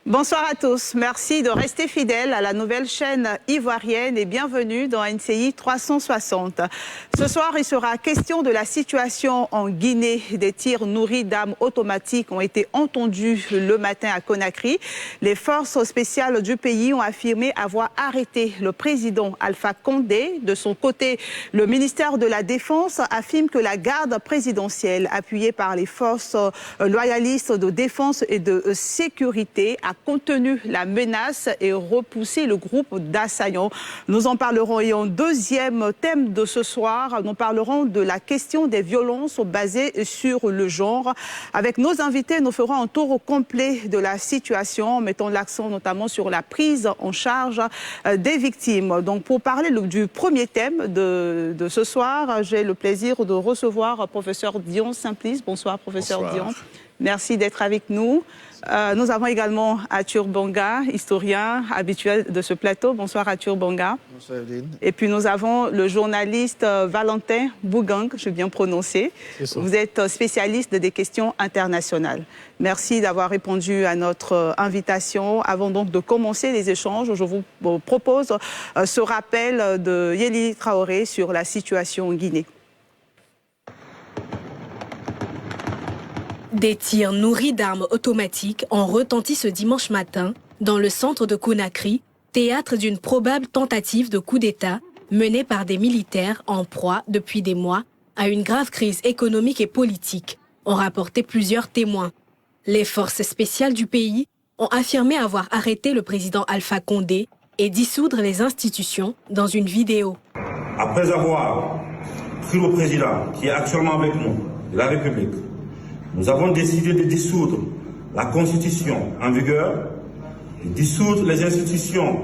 Bonsoir à tous. Merci de rester fidèles à la nouvelle chaîne ivoirienne et bienvenue dans NCI 360. Ce soir, il sera question de la situation en Guinée. Des tirs nourris d'armes automatiques ont été entendus le matin à Conakry. Les forces spéciales du pays ont affirmé avoir arrêté le président Alpha Condé. De son côté, le ministère de la Défense affirme que la garde présidentielle, appuyée par les forces loyalistes de défense et de sécurité, a contenu la menace et repoussé le groupe d'assaillants. Nous en parlerons et en deuxième thème de ce soir, nous parlerons de la question des violences basées sur le genre. Avec nos invités, nous ferons un tour complet de la situation, mettant l'accent notamment sur la prise en charge des victimes. Donc pour parler du premier thème de ce soir, j'ai le plaisir de recevoir professeur Dion Simplice. Bonsoir professeur Dion. Merci d'être avec nous. Nous avons également Arthur Bonga, historien habituel de ce plateau. Bonsoir Arthur Bonga. Bonsoir Evelyne. Et puis nous avons le journaliste Valentin Bougang, je vais bien prononcer. Vous êtes spécialiste des questions internationales. Merci d'avoir répondu à notre invitation. Avant donc de commencer les échanges, je vous propose ce rappel de Yeli Traoré sur la situation en Guinée. Des tirs nourris d'armes automatiques ont retenti ce dimanche matin dans le centre de Conakry, théâtre d'une probable tentative de coup d'État menée par des militaires en proie depuis des mois à une grave crise économique et politique, ont rapporté plusieurs témoins. Les forces spéciales du pays ont affirmé avoir arrêté le président Alpha Condé et dissoudre les institutions dans une vidéo. Après avoir pris le président qui est actuellement avec nous, de la République, nous avons décidé de dissoudre la Constitution en vigueur, de dissoudre les institutions.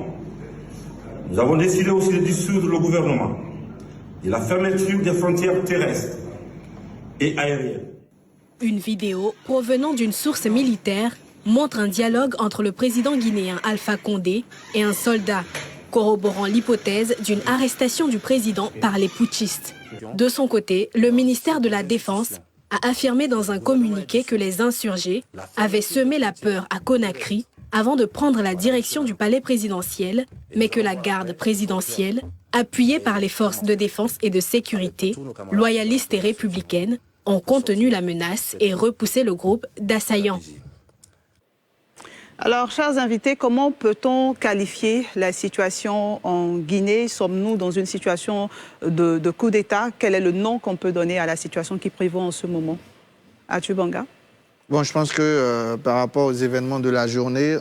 Nous avons décidé aussi de dissoudre le gouvernement, de la fermeture des frontières terrestres et aériennes. Une vidéo provenant d'une source militaire montre un dialogue entre le président guinéen Alpha Condé et un soldat, corroborant l'hypothèse d'une arrestation du président par les putschistes. De son côté, le ministère de la Défense a affirmé dans un communiqué que les insurgés avaient semé la peur à Conakry avant de prendre la direction du palais présidentiel, mais que la garde présidentielle, appuyée par les forces de défense et de sécurité, loyalistes et républicaines, ont contenu la menace et repoussé le groupe d'assaillants. Alors, chers invités, comment peut-on qualifier la situation en Guinée? Sommes-nous dans une situation de coup d'État? Quel est le nom qu'on peut donner à la situation qui prévaut en ce moment? Arthur Bonga? Bon, je pense que par rapport aux événements de la journée,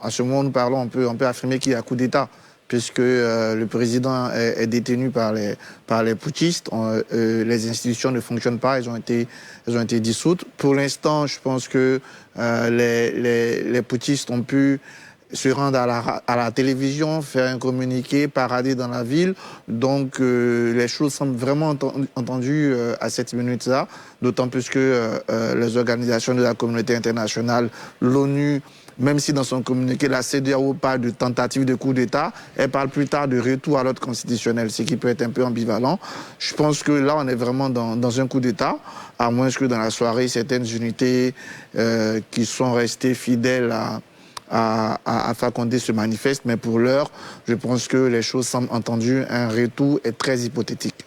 à ce moment où nous parlons, on peut affirmer qu'il y a coup d'État, puisque le président est détenu par les putschistes. Les institutions ne fonctionnent pas, elles ont été dissoutes. Pour l'instant, je pense que les putschistes ont pu se rendre à la télévision, faire un communiqué, parader dans la ville. Donc les choses semblent vraiment entendues à cette minute-là, d'autant plus que les organisations de la communauté internationale, l'ONU, même si dans son communiqué, la CEDEAO parle de tentative de coup d'État, elle parle plus tard de retour à l'ordre constitutionnel, ce qui peut être un peu ambivalent. Je pense que là, on est vraiment dans un coup d'État, à moins que dans la soirée, certaines unités qui sont restées fidèles à Alpha Condé se manifestent. Mais pour l'heure, je pense que les choses semblent entendues. Un retour est très hypothétique.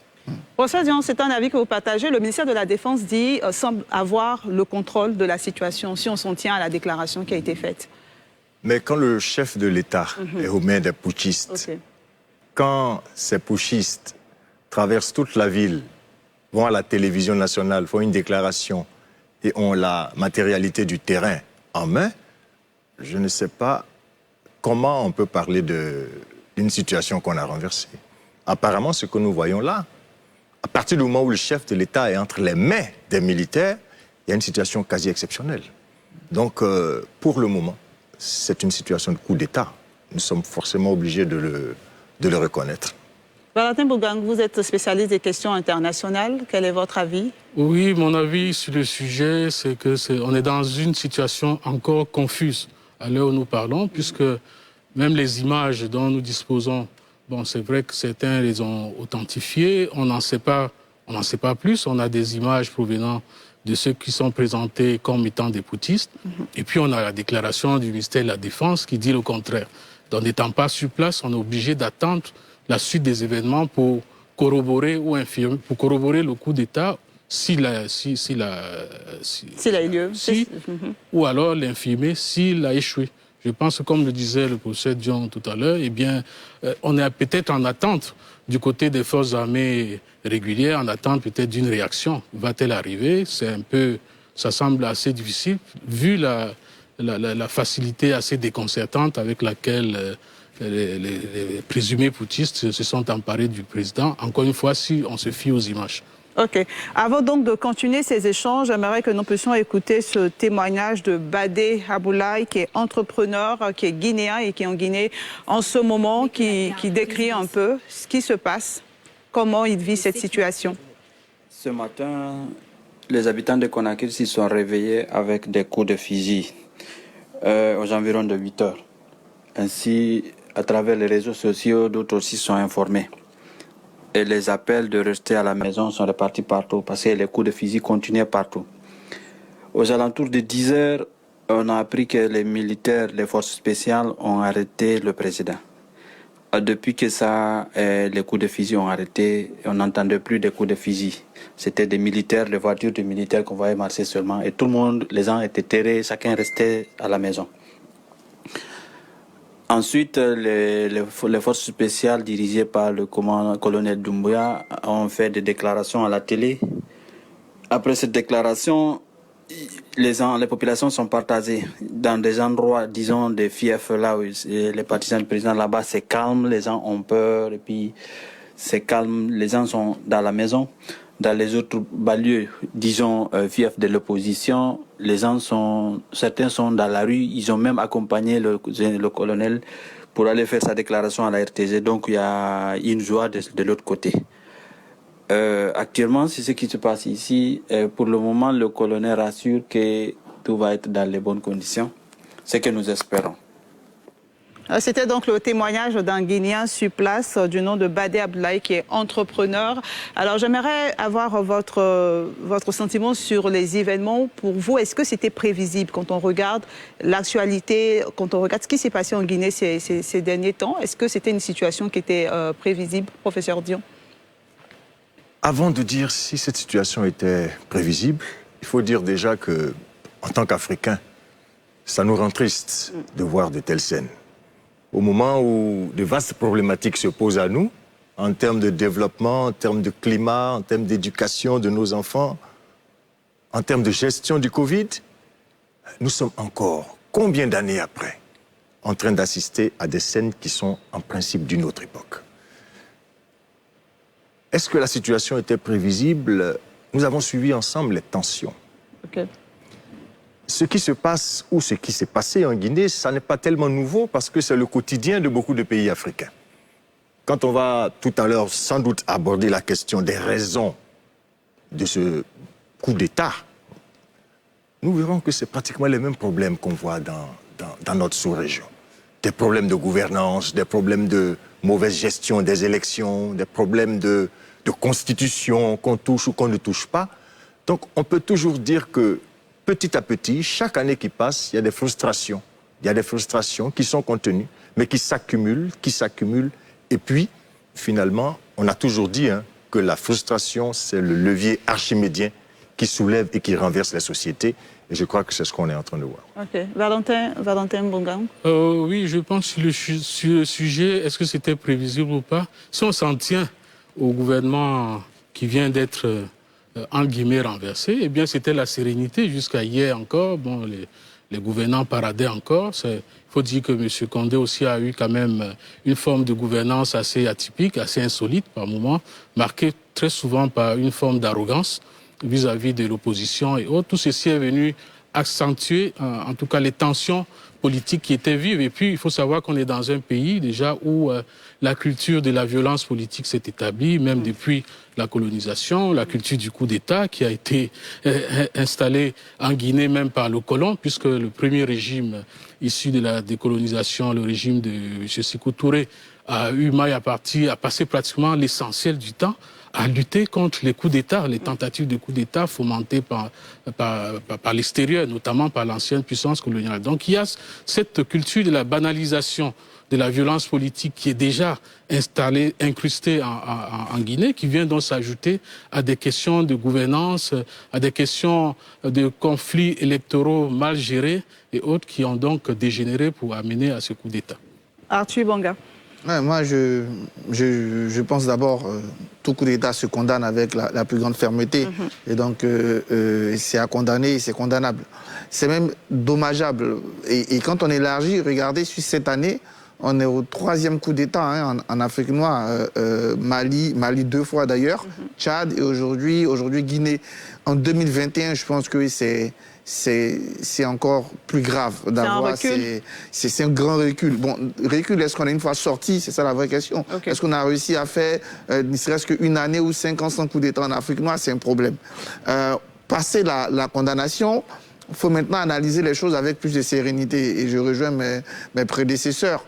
Professeur Dion, c'est un avis que vous partagez. Le ministère de la Défense dit semble avoir le contrôle de la situation, si on s'en tient à la déclaration qui a été faite. Mais quand le chef de l'État est aux mains des putschistes, quand ces putschistes traversent toute la ville, vont à la télévision nationale, font une déclaration et ont la matérialité du terrain en main, je ne sais pas comment on peut parler d'une situation qu'on a renversée. Apparemment, ce que nous voyons là, à partir du moment où le chef de l'État est entre les mains des militaires, il y a une situation quasi exceptionnelle. Donc, pour le moment, c'est une situation de coup d'État. Nous sommes forcément obligés de le reconnaître. Valentin Bougang, vous êtes spécialiste des questions internationales. Quel est votre avis? Oui, mon avis sur le sujet, c'est qu'on est dans une situation encore confuse. à l'heure où nous parlons, puisque même les images dont nous disposons, bon, c'est vrai que certains les ont authentifiées, on n'en sait pas plus. On a des images provenant de ceux qui sont présentés comme étant des putschistes. Et puis on a la déclaration du ministère de la Défense qui dit le contraire. Donc n'étant pas sur place, on est obligé d'attendre la suite des événements pour corroborer ou infirmer, pour corroborer le coup d'État s'il a eu lieu, ou alors l'infirmer s'il a échoué. Je pense que, comme le disait le professeur Dion tout à l'heure, eh bien, on est peut-être en attente du côté des forces armées régulières, en attente peut-être d'une réaction. Va-t-elle arriver? Ça semble assez difficile, vu la facilité assez déconcertante avec laquelle les présumés putschistes se sont emparés du président. Encore une fois, si on se fie aux images. Ok. Avant donc de continuer ces échanges, j'aimerais que nous puissions écouter ce témoignage de Badé Aboulaye, qui est entrepreneur, qui est guinéen et qui est en Guinée en ce moment, qui décrit un peu ce qui se passe, comment il vit cette situation. Ce matin, les habitants de Conakry s'y sont réveillés avec des coups de fusil aux environs de 8 heures. Ainsi, à travers les réseaux sociaux, d'autres aussi sont informés. Et les appels de rester à la maison sont répartis partout parce que les coups de fusil continuaient partout. Aux alentours de 10 heures, on a appris que les militaires, les forces spéciales ont arrêté le président. Depuis que les coups de fusil ont arrêté, on n'entendait plus des coups de fusil. C'était des militaires, des voitures de militaires qu'on voyait marcher seulement. Et tout le monde, les gens étaient terrés, chacun restait à la maison. Ensuite, les forces spéciales dirigées par le colonel Doumbouya ont fait des déclarations à la télé. Après cette déclaration, les populations sont partagées dans des endroits, disons, des fiefs là où les partisans du président là-bas, c'est calme, les gens ont peur et puis c'est calme, les gens sont dans la maison. Dans les autres banlieues, disons, fiefs de l'opposition, certains sont dans la rue, ils ont même accompagné le colonel pour aller faire sa déclaration à la RTZ, donc il y a une joie de l'autre côté. Actuellement, c'est ce qui se passe ici. Pour le moment, le colonel rassure que tout va être dans les bonnes conditions, c'est ce que nous espérons. C'était donc le témoignage d'un Guinéen sur place du nom de Badé Aboulaye, qui est entrepreneur. Alors j'aimerais avoir votre sentiment sur les événements. Pour vous, est-ce que c'était prévisible quand on regarde l'actualité, quand on regarde ce qui s'est passé en Guinée ces derniers temps? Est-ce que c'était une situation qui était prévisible, professeur Dion? Avant de dire si cette situation était prévisible, il faut dire déjà que, en tant qu'Africains, ça nous rend triste de voir de telles scènes. Au moment où de vastes problématiques se posent à nous, en termes de développement, en termes de climat, en termes d'éducation de nos enfants, en termes de gestion du Covid, nous sommes encore, combien d'années après, en train d'assister à des scènes qui sont en principe d'une autre époque. Est-ce que la situation était prévisible? Nous avons suivi ensemble les tensions. Okay. Ce qui se passe ou ce qui s'est passé en Guinée, ça n'est pas tellement nouveau parce que c'est le quotidien de beaucoup de pays africains. Quand on va tout à l'heure sans doute aborder la question des raisons de ce coup d'État, nous verrons que c'est pratiquement les mêmes problèmes qu'on voit dans notre sous-région. Des problèmes de gouvernance, des problèmes de mauvaise gestion des élections, des problèmes de constitution qu'on touche ou qu'on ne touche pas. Donc on peut toujours dire que petit à petit, chaque année qui passe, il y a des frustrations. Il y a des frustrations qui sont contenues, mais qui s'accumulent. Et puis, finalement, on a toujours dit que la frustration, c'est le levier archimédien qui soulève et qui renverse les sociétés. Et je crois que c'est ce qu'on est en train de voir. Ok. Valentin Bongang. Oui, je pense sur le sujet, est-ce que c'était prévisible ou pas? Si on s'en tient au gouvernement qui vient d'être en guillemets renversé, eh bien c'était la sérénité jusqu'à hier encore. Bon, les gouvernants paradaient encore. Il faut dire que M. Condé aussi a eu quand même une forme de gouvernance assez atypique, assez insolite par moments, marquée très souvent par une forme d'arrogance vis-à-vis de l'opposition et autres. Tout ceci est venu accentuer, en tout cas, les tensions politique qui était vive. Et puis, il faut savoir qu'on est dans un pays déjà où la culture de la violence politique s'est établie, même depuis la colonisation, la culture du coup d'État qui a été installée en Guinée même par le colon, puisque le premier régime issu de la décolonisation, le régime de M. Sékou Touré, a eu maille à passer pratiquement l'essentiel du temps à lutter contre les coups d'État, les tentatives de coups d'État fomentées par l'extérieur, notamment par l'ancienne puissance coloniale. Donc il y a cette culture de la banalisation de la violence politique qui est déjà installée, incrustée en Guinée, qui vient donc s'ajouter à des questions de gouvernance, à des questions de conflits électoraux mal gérés et autres qui ont donc dégénéré pour amener à ce coup d'État. Arthur Banga. Ouais, moi, je pense d'abord, tout coup d'État se condamne avec la plus grande fermeté. Et donc, c'est à condamner, c'est condamnable. C'est même dommageable. Et quand on élargit, regardez, sur cette année, on est au 3e coup d'État en Afrique noire. Mali 2 fois d'ailleurs, Tchad et aujourd'hui Guinée. En 2021, je pense que c'est encore plus grave d'avoir. C'est un grand recul. Bon, recul, est-ce qu'on est une fois sorti? C'est ça la vraie question. Okay. Est-ce qu'on a réussi à faire ne serait-ce qu'une année ou 5 ans sans coup d'État en Afrique noire? C'est un problème. Passer la condamnation, il faut maintenant analyser les choses avec plus de sérénité. Et je rejoins mes prédécesseurs.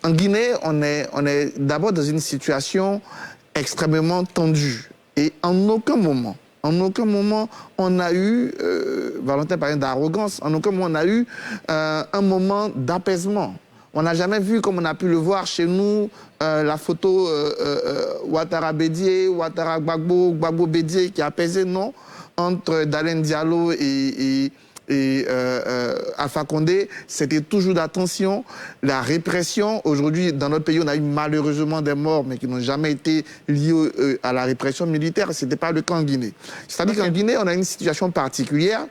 En Guinée, on est d'abord dans une situation extrêmement tendue. Et en aucun moment, on a eu, Valentin parlait d'arrogance, en aucun moment on a eu un moment d'apaisement. On n'a jamais vu, comme on a pu le voir chez nous, la photo Ouattara Bédié, Ouattara Gbagbo Bédié qui a apaisé, non, entre Dalen Diallo et Alpha Condé, c'était toujours d'attention, la répression. Aujourd'hui, dans notre pays, on a eu malheureusement des morts, mais qui n'ont jamais été liés à la répression militaire. Ce n'était pas le cas en Guinée. C'est-à-dire qu'en Guinée, on a une situation particulière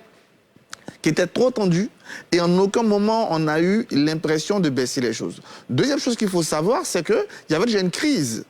qui était trop tendue et en aucun moment on a eu l'impression de baisser les choses. Deuxième chose qu'il faut savoir, c'est qu'il y avait déjà une crise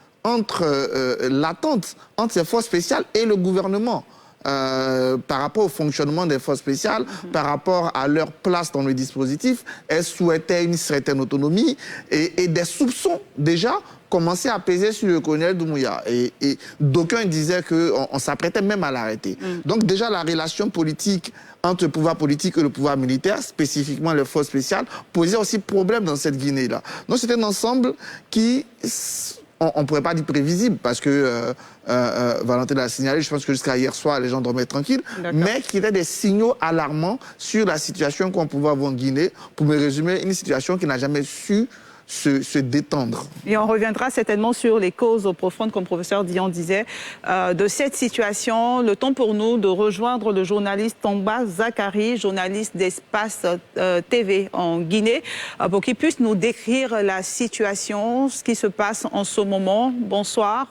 latente entre ces forces spéciales et le gouvernement. Par rapport au fonctionnement des forces spéciales, par rapport à leur place dans le dispositif, elles souhaitaient une certaine autonomie et des soupçons déjà commençaient à peser sur le colonel Doumbouya. Et d'aucuns disaient qu'on s'apprêtait même à l'arrêter. Donc déjà la relation politique entre le pouvoir politique et le pouvoir militaire, spécifiquement les forces spéciales, posait aussi problème dans cette Guinée-là. Donc c'est un ensemble qui... on ne pourrait pas dire prévisible, parce que Valentin l'a signalé, je pense que jusqu'à hier soir, les gens dormaient tranquilles, mais qui étaient des signaux alarmants sur la situation qu'on pouvait avoir en Guinée. Pour me résumer, une situation qui n'a jamais su se détendre. Et on reviendra certainement sur les causes profondes, comme le professeur Dion disait, de cette situation. Le temps pour nous de rejoindre le journaliste Tomba Zakari, journaliste d'Espace TV en Guinée, pour qu'il puisse nous décrire la situation, ce qui se passe en ce moment. Bonsoir.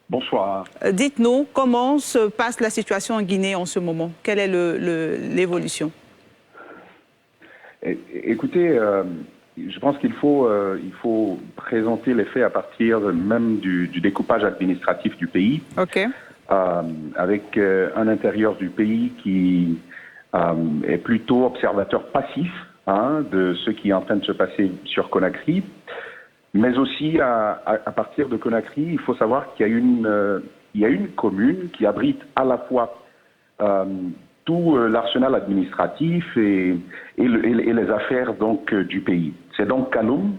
Bonsoir. Dites-nous, comment se passe la situation en Guinée en ce moment? Quelle est l'évolution? Écoutez, je pense qu'il faut présenter les faits à partir même du découpage administratif du pays, avec un intérieur du pays qui est plutôt observateur passif de ce qui est en train de se passer sur Conakry, mais aussi à partir de Conakry, il faut savoir qu'il y a une commune qui abrite à la fois tout l'arsenal administratif et les affaires donc du pays. C'est donc Kaloum,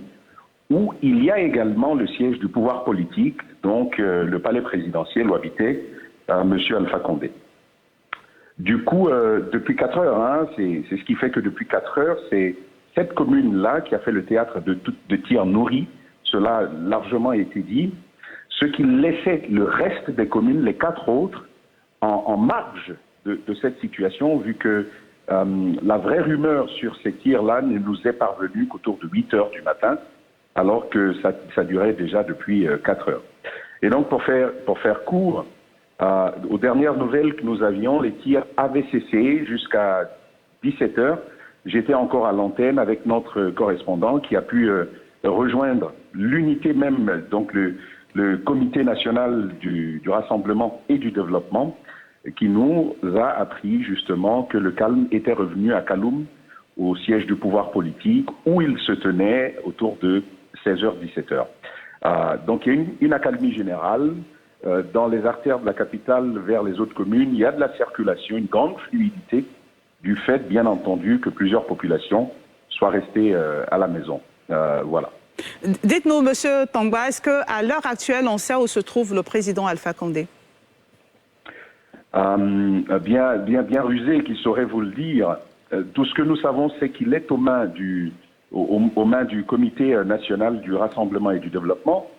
où il y a également le siège du pouvoir politique, donc le palais présidentiel où habitait M. Alpha Condé. Du coup, depuis 4 heures, c'est ce qui fait que depuis 4 heures, c'est cette commune-là qui a fait le théâtre de tirs nourris, cela a largement été dit, ce qui laissait le reste des communes, les 4 autres, en marge de cette situation, vu que la vraie rumeur sur ces tirs-là ne nous est parvenue qu'autour de 8 heures du matin, alors que ça durait déjà depuis 4 heures. Et donc, pour faire court, aux dernières nouvelles que nous avions, les tirs avaient cessé jusqu'à 17 heures. J'étais encore à l'antenne avec notre correspondant qui a pu rejoindre l'unité même, donc le comité national du rassemblement et du développement, qui nous a appris justement que le calme était revenu à Kaloum, au siège du pouvoir politique, où il se tenait autour de 16h-17h. Donc il y a une accalmie générale. Dans les artères de la capitale vers les autres communes, il y a de la circulation, une grande fluidité, du fait, bien entendu, que plusieurs populations soient restées à la maison. Voilà. Dites-nous, Monsieur Tangba, est-ce qu'à l'heure actuelle, on sait où se trouve le président Alpha Condé? Bien rusé, qui saurait vous le dire. Tout ce que nous savons, c'est qu'il est aux mains du Comité national du rassemblement et du développement.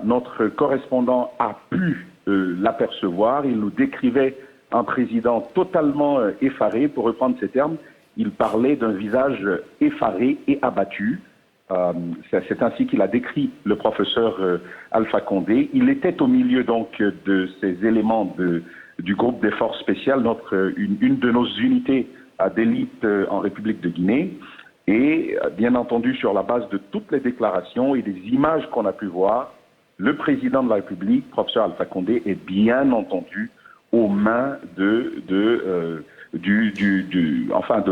Notre correspondant a pu l'apercevoir. Il nous décrivait un président totalement effaré, pour reprendre ces termes. Il parlait d'un visage effaré et abattu. C'est ainsi qu'il a décrit le professeur Alpha Condé. Il était au milieu donc de ces éléments du groupe des forces spéciales, une de nos unités d'élite en République de Guinée. Et bien entendu, sur la base de toutes les déclarations et des images qu'on a pu voir, le président de la République, professeur Alpha Condé, est bien entendu aux mains de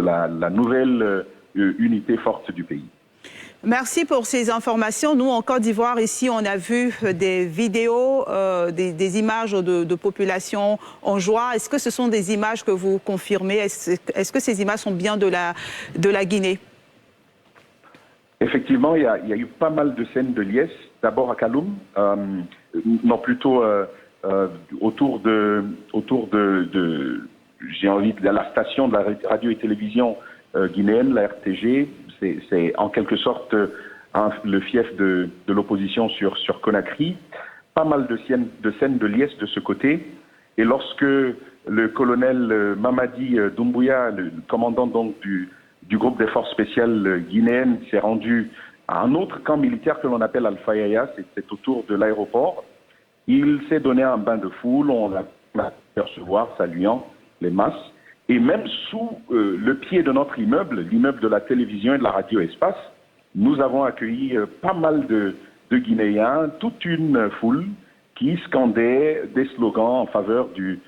la nouvelle unité forte du pays. Merci pour ces informations. Nous, en Côte d'Ivoire, ici, on a vu des vidéos, des images de population en joie. Est-ce que ce sont des images que vous confirmez? Est-ce que ces images sont bien de la Guinée? Effectivement, il y a eu pas mal de scènes de liesse. D'abord à Kaloum, plutôt autour de j'ai envie de la station de la radio et télévision guinéenne, la RTG. C'est en quelque sorte le fief de l'opposition sur Conakry. Pas mal de scènes de liesse de ce côté. Et lorsque le colonel Mamadi Doumbouya, le commandant donc du groupe des forces spéciales guinéennes, s'est rendu à un autre camp militaire que l'on appelle Alpha Yaya, c'est autour de l'aéroport, il s'est donné un bain de foule, on l'a apercevoir, saluant les masses. Et même sous le pied de notre immeuble, l'immeuble de la télévision et de la radio Espace, nous avons accueilli pas mal de Guinéens, toute une foule qui scandait des slogans en faveur de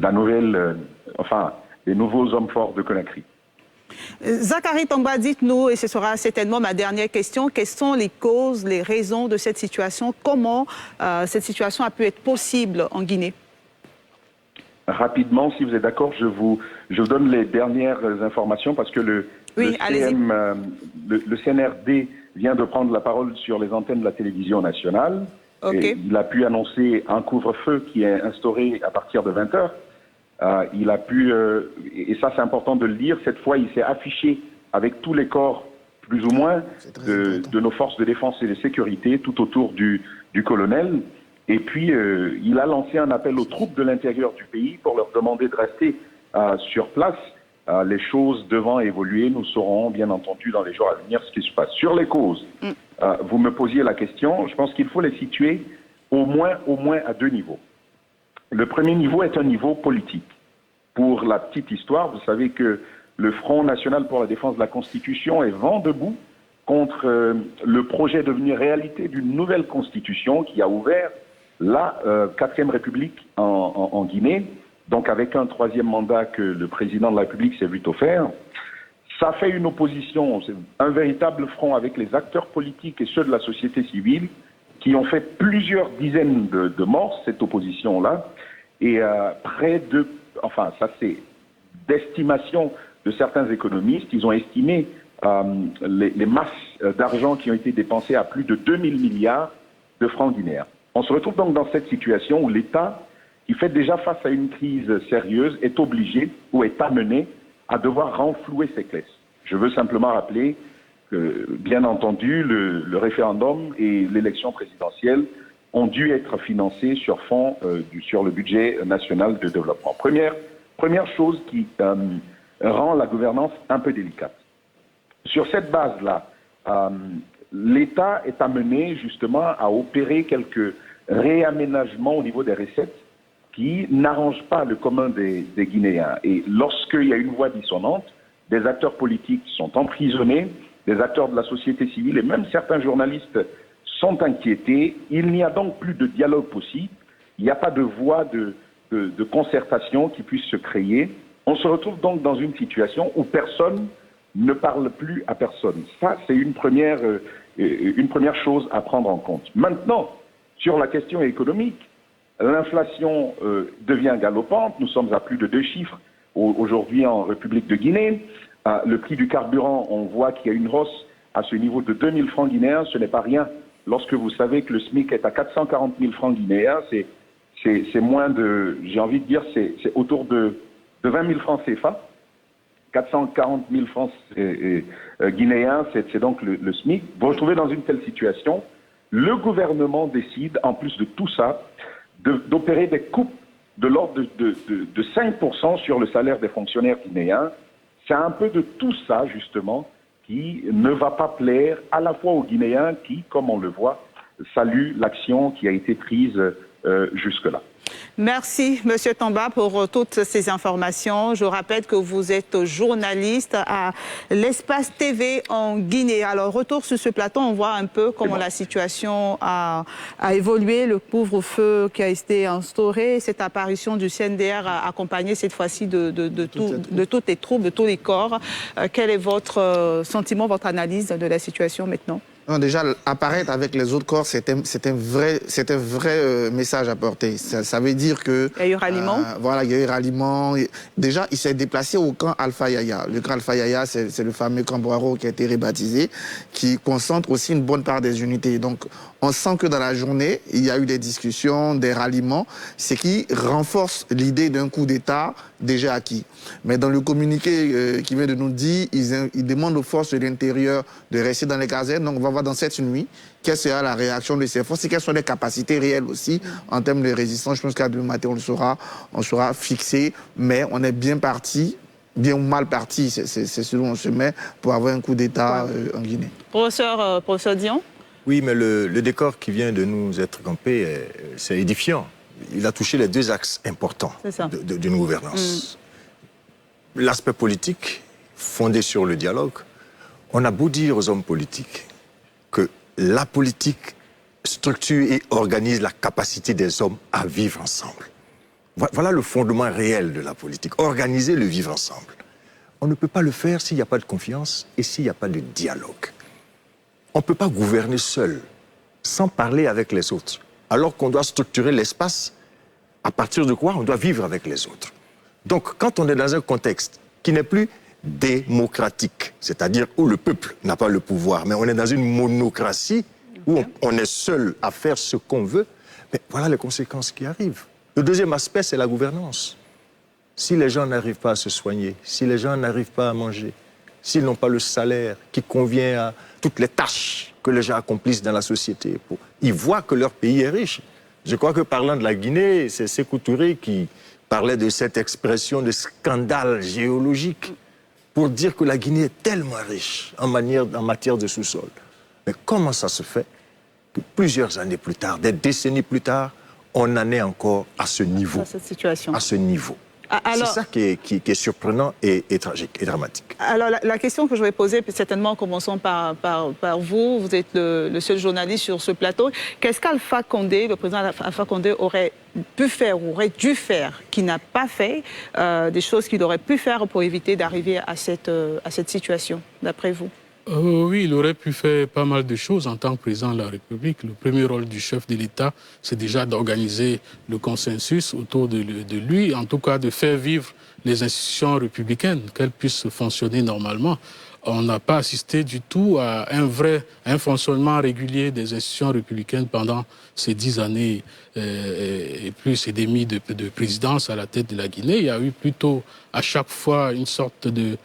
la nouvelle, des nouveaux hommes forts de Conakry. Zachary Tangba, dites-nous, et ce sera certainement ma dernière question, quelles sont les causes, les raisons de cette situation? Comment cette situation a pu être possible en Guinée? Rapidement, si vous êtes d'accord, je vous donne les dernières informations parce que le CNRD vient de prendre la parole sur les antennes de la télévision nationale. Okay. Il a pu annoncer un couvre-feu qui est instauré à partir de 20h. Il a pu, et ça c'est important de le dire, cette fois il s'est affiché avec tous les corps, plus ou moins, de nos forces de défense et de sécurité, tout autour du colonel. Et puis, il a lancé un appel aux troupes de l'intérieur du pays pour leur demander de rester sur place. Les choses devant évoluer, nous saurons bien entendu dans les jours à venir ce qui se passe. Sur les causes, vous me posiez la question, je pense qu'il faut les situer au moins à deux niveaux. Le premier niveau est un niveau politique. Pour la petite histoire, vous savez que le Front national pour la défense de la Constitution est vent debout contre le projet devenu réalité d'une nouvelle Constitution qui a ouvert la 4e République en Guinée, donc avec un 3e mandat que le président de la République s'est vu offert. Ça fait une opposition, un véritable front avec les acteurs politiques et ceux de la société civile qui ont fait plusieurs dizaines de morts, cette opposition-là, et près de, ça c'est d'estimation de certains économistes, ils ont estimé les masses d'argent qui ont été dépensées à plus de 2000 milliards de francs guinéens. On se retrouve donc dans cette situation où l'État, qui fait déjà face à une crise sérieuse, est obligé ou est amené à devoir renflouer ses caisses. Je veux simplement rappeler que, bien entendu, le référendum et l'élection présidentielle ont dû être financés sur fond sur le budget national de développement. Première chose qui rend la gouvernance un peu délicate. Sur cette base-là, l'État est amené justement à opérer quelques réaménagements au niveau des recettes qui n'arrangent pas le commun des Guinéens. Et lorsqu'il y a une voix dissonante, des acteurs politiques sont emprisonnés, des acteurs de la société civile et même certains journalistes sont inquiétés. Il n'y a donc plus de dialogue possible. Il n'y a pas de voie de concertation qui puisse se créer. On se retrouve donc dans une situation où personne ne parle plus à personne. Ça, c'est une première chose à prendre en compte. Maintenant, sur la question économique, l'inflation devient galopante. Nous sommes à plus de 2 chiffres aujourd'hui en République de Guinée. Le prix du carburant, on voit qu'il y a une hausse à ce niveau de 2000 francs guinéens. Ce n'est pas rien. Lorsque vous savez que le SMIC est à 440 000 francs guinéens, c'est moins de, j'ai envie de dire, c'est autour de 20 000 francs CFA. 440 000 francs guinéens, c'est donc le SMIC. Vous vous retrouvez dans une telle situation. Le gouvernement décide, en plus de tout ça, d'opérer des coupes de l'ordre de 5% sur le salaire des fonctionnaires guinéens. C'est un peu de tout ça, justement, qui ne va pas plaire à la fois aux Guinéens qui, comme on le voit, saluent l'action qui a été prise jusque-là. Merci, Monsieur Tamba, pour toutes ces informations. Je rappelle que vous êtes journaliste à l'Espace TV en Guinée. Alors, retour sur ce plateau, on voit un peu comment la situation a évolué, le couvre-feu qui a été instauré, cette apparition du CNDR accompagnée cette fois-ci de toutes les troupes, de tous les corps. Quel est votre sentiment, votre analyse de la situation maintenant ? Non, déjà, apparaître avec les autres corps, c'est un vrai message à porter. Ça veut dire que... Il y a eu ralliement. Voilà, il y a eu ralliement. Déjà, il s'est déplacé au camp Alpha Yaya. Le camp Alpha Yaya, c'est le fameux camp Boiro qui a été rebaptisé, qui concentre aussi une bonne part des unités. Donc, on sent que dans la journée, il y a eu des discussions, des ralliements, ce qui renforce l'idée d'un coup d'État déjà acquis. Mais dans le communiqué qui vient de nous dire, ils demandent aux forces de l'intérieur de rester dans les casernes. Donc, on va voir dans cette nuit quelle sera la réaction de ces forces et quelles sont les capacités réelles aussi en termes de résistance. Je pense qu'à demain matin, on sera fixé, mais on est bien parti. Bien ou mal parti, c'est selon on se met pour avoir un coup d'État en Guinée. Professeur Dion ? Oui, mais le décor qui vient de nous être campé, c'est édifiant. Il a touché les 2 axes importants d'une gouvernance. L'aspect politique, fondé sur le dialogue. On a beau dire aux hommes politiques que la politique structure et organise la capacité des hommes à vivre ensemble. Voilà le fondement réel de la politique, organiser le vivre ensemble. On ne peut pas le faire s'il n'y a pas de confiance et s'il n'y a pas de dialogue. On ne peut pas gouverner seul, sans parler avec les autres, alors qu'on doit structurer l'espace à partir de quoi on doit vivre avec les autres. Donc, quand on est dans un contexte qui n'est plus démocratique, c'est-à-dire où le peuple n'a pas le pouvoir, mais on est dans une monocratie, où on est seul à faire ce qu'on veut, mais voilà les conséquences qui arrivent. Le deuxième aspect, c'est la gouvernance. Si les gens n'arrivent pas à se soigner, si les gens n'arrivent pas à manger, s'ils n'ont pas le salaire qui convient à toutes les tâches que les gens accomplissent dans la société, ils voient que leur pays est riche. Je crois que parlant de la Guinée, c'est Sékou Touré qui parlait de cette expression de scandale géologique pour dire que la Guinée est tellement riche en matière de sous-sol. Mais comment ça se fait que plusieurs années plus tard, des décennies plus tard, on en est encore à ce niveau, à cette situation. À ce niveau. C'est ça qui est surprenant et tragique et dramatique. Alors, la question que je vais poser, certainement commençons par vous. Vous êtes le seul journaliste sur ce plateau. Qu'est-ce qu'Alpha Condé, le président Alpha Condé, aurait pu faire ou aurait dû faire, qu'il n'a pas fait, des choses qu'il aurait pu faire pour éviter d'arriver à cette situation, d'après vous? Oui, il aurait pu faire pas mal de choses en tant que président de la République. Le premier rôle du chef de l'État, c'est déjà d'organiser le consensus autour de lui, en tout cas de faire vivre les institutions républicaines, qu'elles puissent fonctionner normalement. On n'a pas assisté du tout à un fonctionnement régulier des institutions républicaines pendant ces 10 années et plus et demi de présidence à la tête de la Guinée. Il y a eu plutôt à chaque fois une sorte de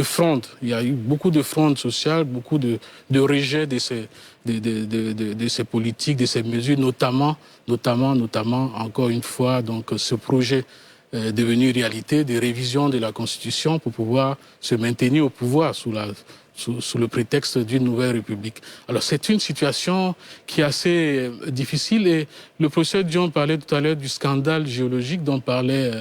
fronde. Il y a eu beaucoup de fronde sociale, beaucoup de rejet de ces politiques, de ces mesures, notamment, encore une fois, donc ce projet devenu réalité de révision de la Constitution pour pouvoir se maintenir au pouvoir sous le prétexte d'une nouvelle République. Alors c'est une situation qui est assez difficile et le professeur Dion parlait tout à l'heure du scandale géologique dont parlait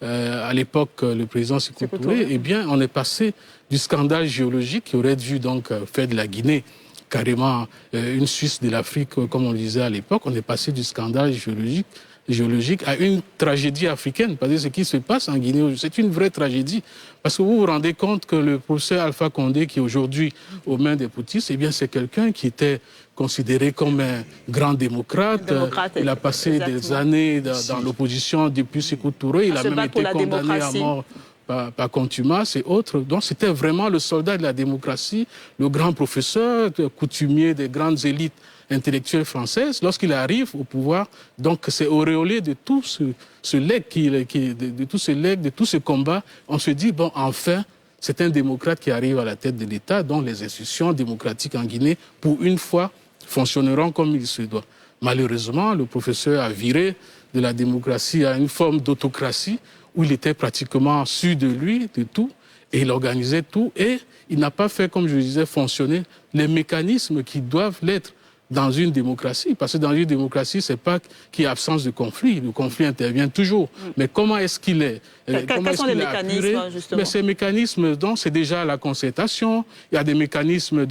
à l'époque le président Sékou Touré. Eh bien, on est passé du scandale géologique qui aurait dû donc faire de la Guinée carrément une Suisse de l'Afrique, comme on le disait à l'époque. On est passé du scandale géologique géologique, à une tragédie africaine. Parce que ce qui se passe en Guinée, c'est une vraie tragédie. Parce que vous vous rendez compte que le professeur Alpha Condé, qui est aujourd'hui aux mains des poutistes, eh bien, c'est quelqu'un qui était considéré comme un grand démocrate. Il a passé des années dans l'opposition depuis Sékou Touré. Il a même été condamné à mort par contumace et autres. Donc c'était vraiment le soldat de la démocratie, le grand professeur, coutumier des grandes élites intellectuelles françaises. Lorsqu'il arrive au pouvoir, donc c'est auréolé de tout ce legs, de tout ce legs, de tout ce combat. On se dit, bon, enfin, c'est un démocrate qui arrive à la tête de l'État, dont les institutions démocratiques en Guinée, pour une fois, fonctionneront comme il se doit. Malheureusement, le professeur a viré de la démocratie à une forme d'autocratie où il était pratiquement sûr de lui, de tout, et il organisait tout, et il n'a pas fait, comme je disais, fonctionner les mécanismes qui doivent l'être dans une démocratie. Parce que dans une démocratie, c'est pas qu'il y a absence de conflit. Le conflit intervient toujours. Mais comment est-ce qu'il est Quels sont les mécanismes, justement? Mais ces mécanismes, donc, c'est déjà la concertation. Il y a des mécanismes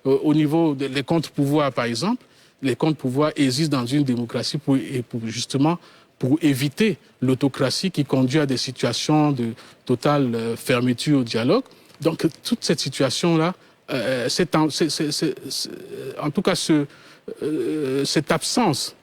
au niveau des contre-pouvoirs, par exemple. Les contre-pouvoirs existent dans une démocratie pour éviter l'autocratie qui conduit à des situations de totale fermeture au dialogue. Donc, toute cette situation-là, en tout cas, cette absence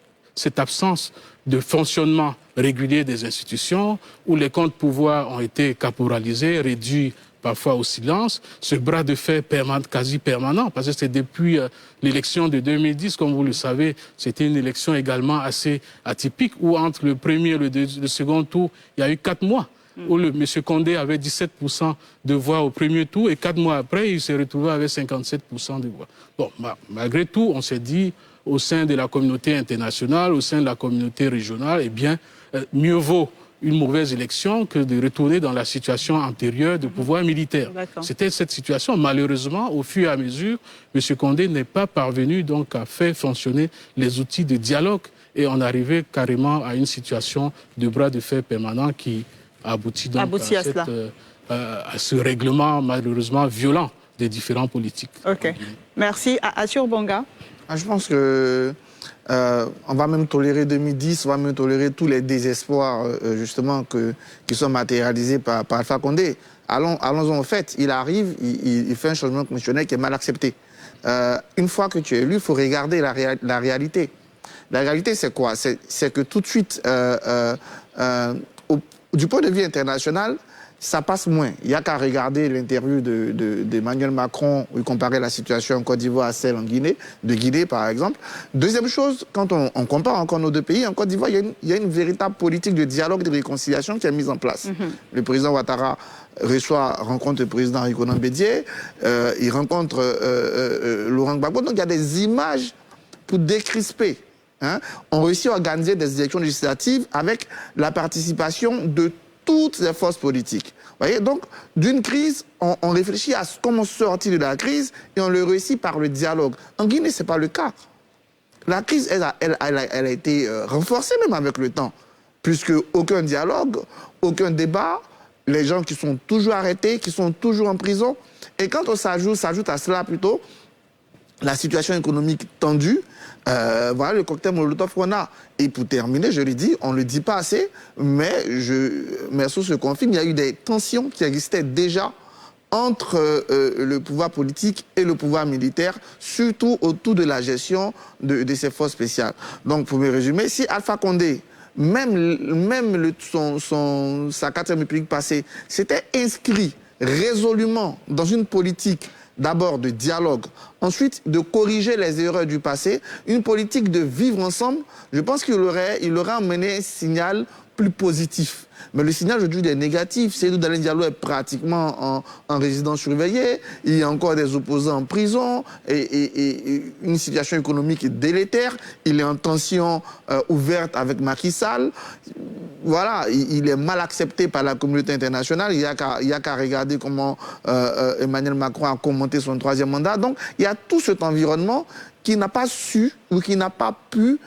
de fonctionnement régulier des institutions, où les contre-pouvoirs ont été caporalisés, réduits parfois au silence, ce bras de fer quasi permanent, parce que c'est depuis l'élection de 2010, comme vous le savez, c'était une élection également assez atypique, où entre le premier et le second tour, il y a eu 4 mois, où M. Condé avait 17% de voix au premier tour, et 4 mois après, il s'est retrouvé avec 57% de voix. Bon, malgré tout, on s'est dit, au sein de la communauté internationale, au sein de la communauté régionale, eh bien, mieux vaut une mauvaise élection que de retourner dans la situation antérieure de pouvoir militaire. C'était cette situation. Malheureusement, au fur et à mesure, M. Condé n'est pas parvenu donc à faire fonctionner les outils de dialogue et on arrivait carrément à une situation de bras de fer permanent qui aboutit donc à ce règlement malheureusement violent des différents politiques. Ok. Merci. Assur Bonga. Je pense que on va même tolérer 2010, on va même tolérer tous les désespoirs justement qui sont matérialisés par Alpha Condé. Allons-en au fait. Il arrive, il fait un changement constitutionnel qui est mal accepté. Une fois que tu es élu, il faut regarder la réalité. La réalité, c'est quoi? C'est que tout de suite, du point de vue international, ça passe moins. Il n'y a qu'à regarder l'interview d'Emmanuel Macron où il comparait la situation en Côte d'Ivoire à celle de Guinée, par exemple. Deuxième chose, quand on compare encore nos deux pays, en Côte d'Ivoire, il y a une véritable politique de dialogue et de réconciliation qui est mise en place. Le président Ouattara rencontre le président Rikonan Bédié, il rencontre Laurent Gbagbo. Donc il y a des images pour décrisper. On réussit à organiser des élections législatives avec la participation de toutes les forces politiques. Vous voyez, donc, d'une crise, on réfléchit à comment sortir de la crise et on le réussit par le dialogue. En Guinée, ce n'est pas le cas. La crise, elle a été renforcée même avec le temps, puisque aucun dialogue, aucun débat, les gens qui sont toujours arrêtés, qui sont toujours en prison. Et quand on s'ajoute à cela plutôt la situation économique tendue, voilà le cocktail Molotov qu'on a. Et pour terminer, je l'ai dit, on ne le dit pas assez, mais sous ce conflit, il y a eu des tensions qui existaient déjà entre le pouvoir politique et le pouvoir militaire, surtout autour de la gestion de ces forces spéciales. Donc, pour me résumer, si Alpha Condé, même sa 4e République passée, s'était inscrit résolument dans une politique d'abord de dialogue, ensuite de corriger les erreurs du passé, une politique de vivre ensemble, je pense qu'il aurait amené un signal plus positif. Mais le signal aujourd'hui est négatif. Seydou Dalein Diallo est pratiquement en résidence surveillée, il y a encore des opposants en prison, et une situation économique délétère, il est en tension ouverte avec Macky Sall. Voilà, il est mal accepté par la communauté internationale. Il n'y a qu'à regarder comment Emmanuel Macron a commenté son 3e mandat. Donc, il y a tout cet environnement qui n'a pas su ou qui n'a pas pu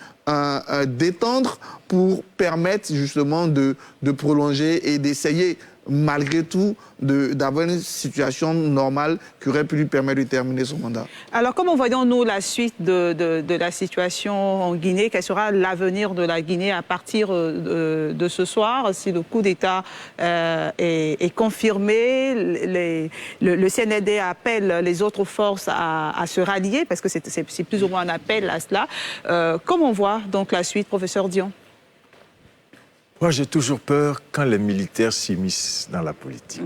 détendre pour permettre justement de prolonger et d'essayer malgré tout, d'avoir une situation normale qui aurait pu lui permettre de terminer son mandat. Alors, comment voyons-nous la suite de la situation en Guinée? Quel sera l'avenir de la Guinée à partir de ce soir? Si le coup d'État est confirmé, le CNRD appelle les autres forces à se rallier, parce que c'est plus ou moins un appel à cela. Comment on voit donc la suite, professeur Dion? Moi, j'ai toujours peur quand les militaires s'immiscent dans la politique.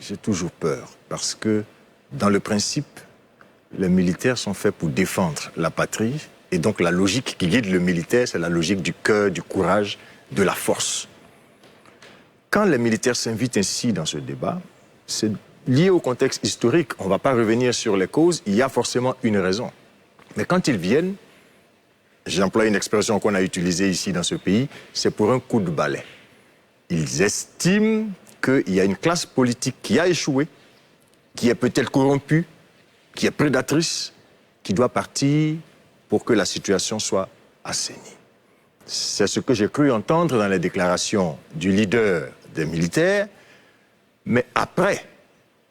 J'ai toujours peur parce que, dans le principe, les militaires sont faits pour défendre la patrie. Et donc, la logique qui guide le militaire, c'est la logique du cœur, du courage, de la force. Quand les militaires s'invitent ainsi dans ce débat, c'est lié au contexte historique. On ne va pas revenir sur les causes, il y a forcément une raison. Mais quand ils viennent, j'emploie une expression qu'on a utilisée ici dans ce pays, c'est pour un coup de balai. Ils estiment qu'il y a une classe politique qui a échoué, qui est peut-être corrompue, qui est prédatrice, qui doit partir pour que la situation soit assainie. C'est ce que j'ai cru entendre dans les déclarations du leader des militaires, mais après,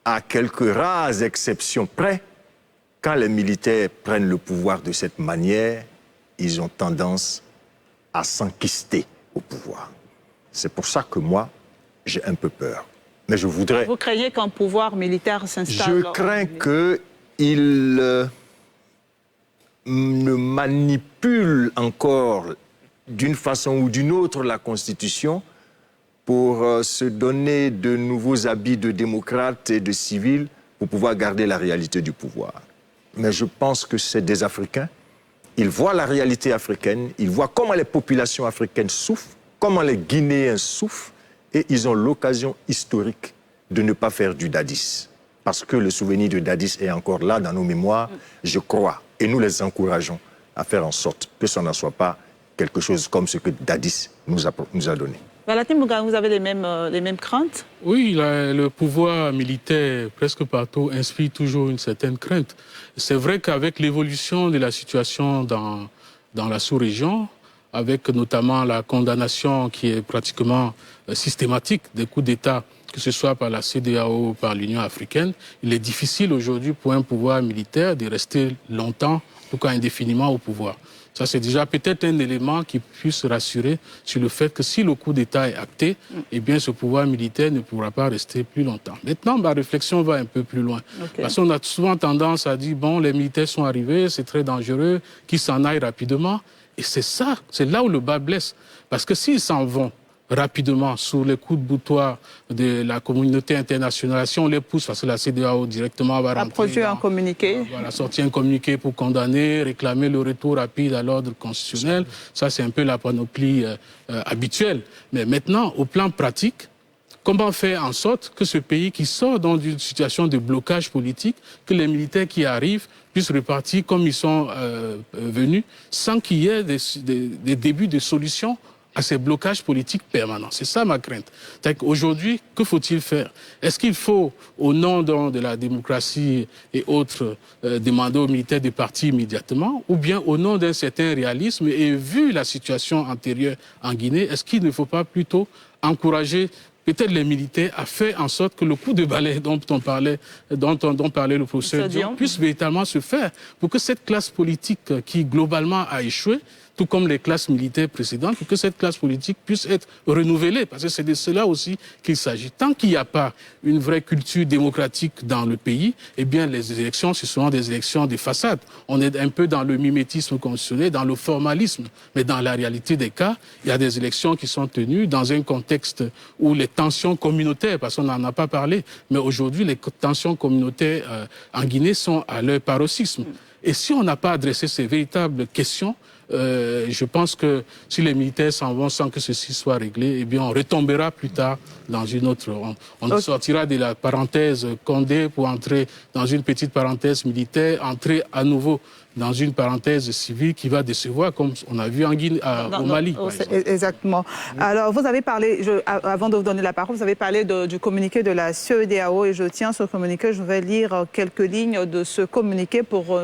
à quelques rares exceptions près, quand les militaires prennent le pouvoir de cette manière, ils ont tendance à s'enquister au pouvoir. C'est pour ça que moi, j'ai un peu peur. Mais je voudrais... Vous craignez qu'un pouvoir militaire s'installe? Je crains qu'il ne manipule encore d'une façon ou d'une autre la Constitution pour se donner de nouveaux habits de démocrate et de civil pour pouvoir garder la réalité du pouvoir. Mais je pense que c'est des Africains. Ils voient la réalité africaine, ils voient comment les populations africaines souffrent, comment les Guinéens souffrent, et ils ont l'occasion historique de ne pas faire du dadis. Parce que le souvenir de dadis est encore là dans nos mémoires, je crois, et nous les encourageons à faire en sorte que ça n'en soit pas quelque chose comme ce que dadis nous a donné. Valatim Bouga, vous avez les mêmes craintes? Oui, le pouvoir militaire, presque partout, inspire toujours une certaine crainte. C'est vrai qu'avec l'évolution de la situation dans la sous-région, avec notamment la condamnation qui est pratiquement systématique des coups d'État, que ce soit par la CEDEAO ou par l'Union africaine, il est difficile aujourd'hui pour un pouvoir militaire de rester longtemps, en tout cas indéfiniment, au pouvoir. Ça, c'est déjà peut-être un élément qui puisse rassurer sur le fait que si le coup d'État est acté, eh bien, ce pouvoir militaire ne pourra pas rester plus longtemps. Maintenant, ma réflexion va un peu plus loin. Parce qu'on a souvent tendance à dire, bon, les militaires sont arrivés, c'est très dangereux, qu'ils s'en aillent rapidement. Et c'est ça, c'est là où le bas blesse. Parce que s'ils s'en vont rapidement sous les coups de boutoir de la communauté internationale, si on les pousse, parce que la CEDEAO directement va rentrer... produit un communiqué. Voilà, sortir un communiqué pour condamner, réclamer le retour rapide à l'ordre constitutionnel. Ça, c'est un peu la panoplie habituelle. Mais maintenant, au plan pratique, comment faire en sorte que ce pays qui sort dans une situation de blocage politique, que les militaires qui arrivent puissent repartir comme ils sont venus, sans qu'il y ait des débuts de solutions à ces blocages politiques permanents. C'est ça ma crainte. Aujourd'hui, que faut-il faire? Est-ce qu'il faut, au nom de la démocratie et autres, demander aux militaires de partir immédiatement, ou bien au nom d'un certain réalisme et vu la situation antérieure en Guinée, est-ce qu'il ne faut pas plutôt encourager peut-être les militaires à faire en sorte que le coup de balai dont parlait le professeur Dion puisse véritablement se faire pour que cette classe politique qui globalement a échoué, tout comme les classes militaires précédentes, pour que cette classe politique puisse être renouvelée, parce que c'est de cela aussi qu'il s'agit. Tant qu'il n'y a pas une vraie culture démocratique dans le pays, eh bien les élections, ce seront des élections de façade. On est un peu dans le mimétisme constitutionnel, dans le formalisme, mais dans la réalité des cas, il y a des élections qui sont tenues dans un contexte où les tensions communautaires, parce qu'on n'en a pas parlé, mais aujourd'hui les tensions communautaires en Guinée sont à leur paroxysme. Et si on n'a pas adressé ces véritables questions, je pense que si les militaires s'en vont sans que ceci soit réglé, eh bien on retombera plus tard dans une autre... On sortira de la parenthèse Condé pour entrer dans une petite parenthèse militaire, entrer à nouveau dans une parenthèse civile qui va décevoir, comme on a vu en Guinée, au Mali. Exactement. Alors, vous avez parlé, avant de vous donner la parole, vous avez parlé du communiqué de la CEDEAO et je tiens ce communiqué, je vais lire quelques lignes de ce communiqué pour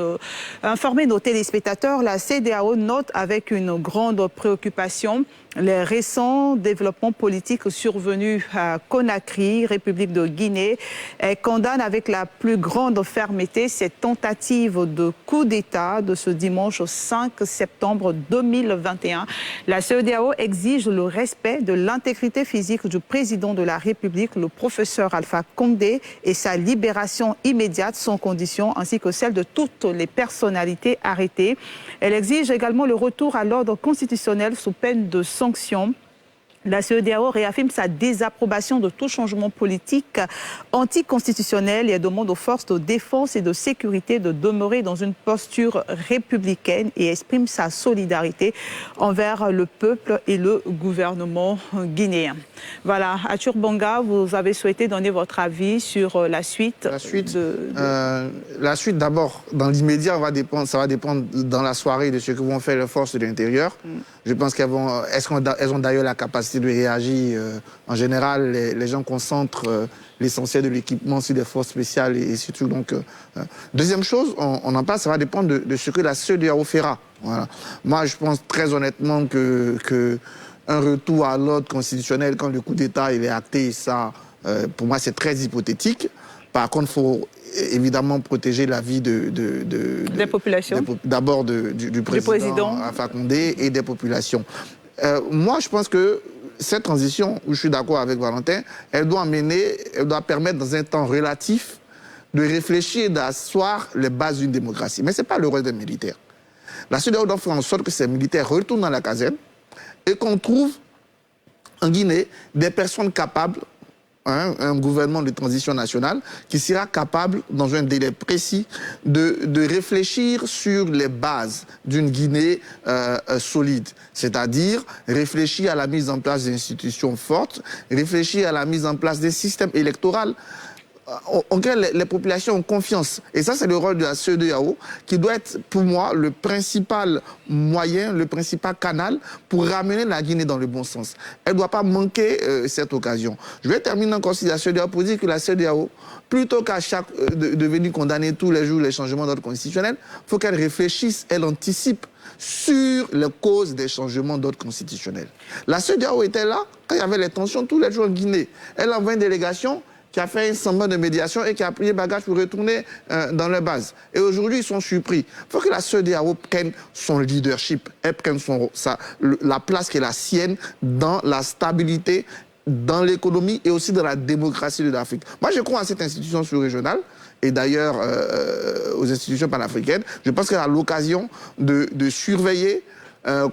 informer nos téléspectateurs. La CEDEAO note avec une grande préoccupation les récents développements politiques survenus à Conakry, République de Guinée, et condamne avec la plus grande fermeté cette tentative de coup d'État de ce dimanche 5 septembre 2021. La CEDEAO exige le respect de l'intégrité physique du président de la République, le professeur Alpha Condé, et sa libération immédiate sans condition, ainsi que celle de toutes les personnalités arrêtées. Elle exige également le retour à l'ordre constitutionnel sous peine de sanctions. La CEDEAO réaffirme sa désapprobation de tout changement politique anticonstitutionnel et demande aux forces de défense et de sécurité de demeurer dans une posture républicaine et exprime sa solidarité envers le peuple et le gouvernement guinéen. Voilà, Arthur Bonga, vous avez souhaité donner votre avis sur la suite. La suite, d'abord, dans l'immédiat, ça va dépendre dans la soirée de ce que vont faire les forces de l'intérieur. Je pense qu'elles ont d'ailleurs la capacité de réagir. En général, les gens concentrent l'essentiel de l'équipement sur des forces spéciales et surtout. Donc, deuxième chose, on en parle, ça va dépendre de ce que la CEDEAO fera. Voilà. Moi, je pense très honnêtement que un retour à l'ordre constitutionnel quand le coup d'État est acté, ça, pour moi, c'est très hypothétique. Par contre, il faut évidemment protéger la vie des populations. D'abord du président Alpha Condé et des populations. Moi, je pense que cette transition, où je suis d'accord avec Valentin, elle doit permettre dans un temps relatif de réfléchir et d'asseoir les bases d'une démocratie. Mais ce n'est pas le rôle des militaires. La CEDEAO doit faire en sorte que ces militaires retournent dans la caserne et qu'on trouve en Guinée des personnes capables, un gouvernement de transition nationale qui sera capable, dans un délai précis, de réfléchir sur les bases d'une Guinée solide. C'est-à-dire réfléchir à la mise en place d'institutions fortes, réfléchir à la mise en place des systèmes électoraux auxquels les populations ont confiance. Et ça, c'est le rôle de la CEDEAO qui doit être, pour moi, le principal moyen, le principal canal pour ramener la Guinée dans le bon sens. Elle ne doit pas manquer cette occasion. Je vais terminer encore sur la CEDEAO pour dire que la CEDEAO, plutôt qu'à chaque de venir condamner tous les jours les changements d'ordre constitutionnel, il faut qu'elle réfléchisse, elle anticipe sur les causes des changements d'ordre constitutionnel. La CEDEAO était là quand il y avait les tensions tous les jours en Guinée. Elle envoie une délégation qui a fait un semblant de médiation et qui a pris les bagages pour retourner dans leur base. Et aujourd'hui, ils sont surpris. Il faut que la CEDEAO prenne son leadership, elle prenne la place qui est la sienne dans la stabilité, dans l'économie et aussi dans la démocratie de l'Afrique. Moi, je crois à cette institution sous-régionale et d'ailleurs aux institutions panafricaines. Je pense qu'elle a l'occasion de surveiller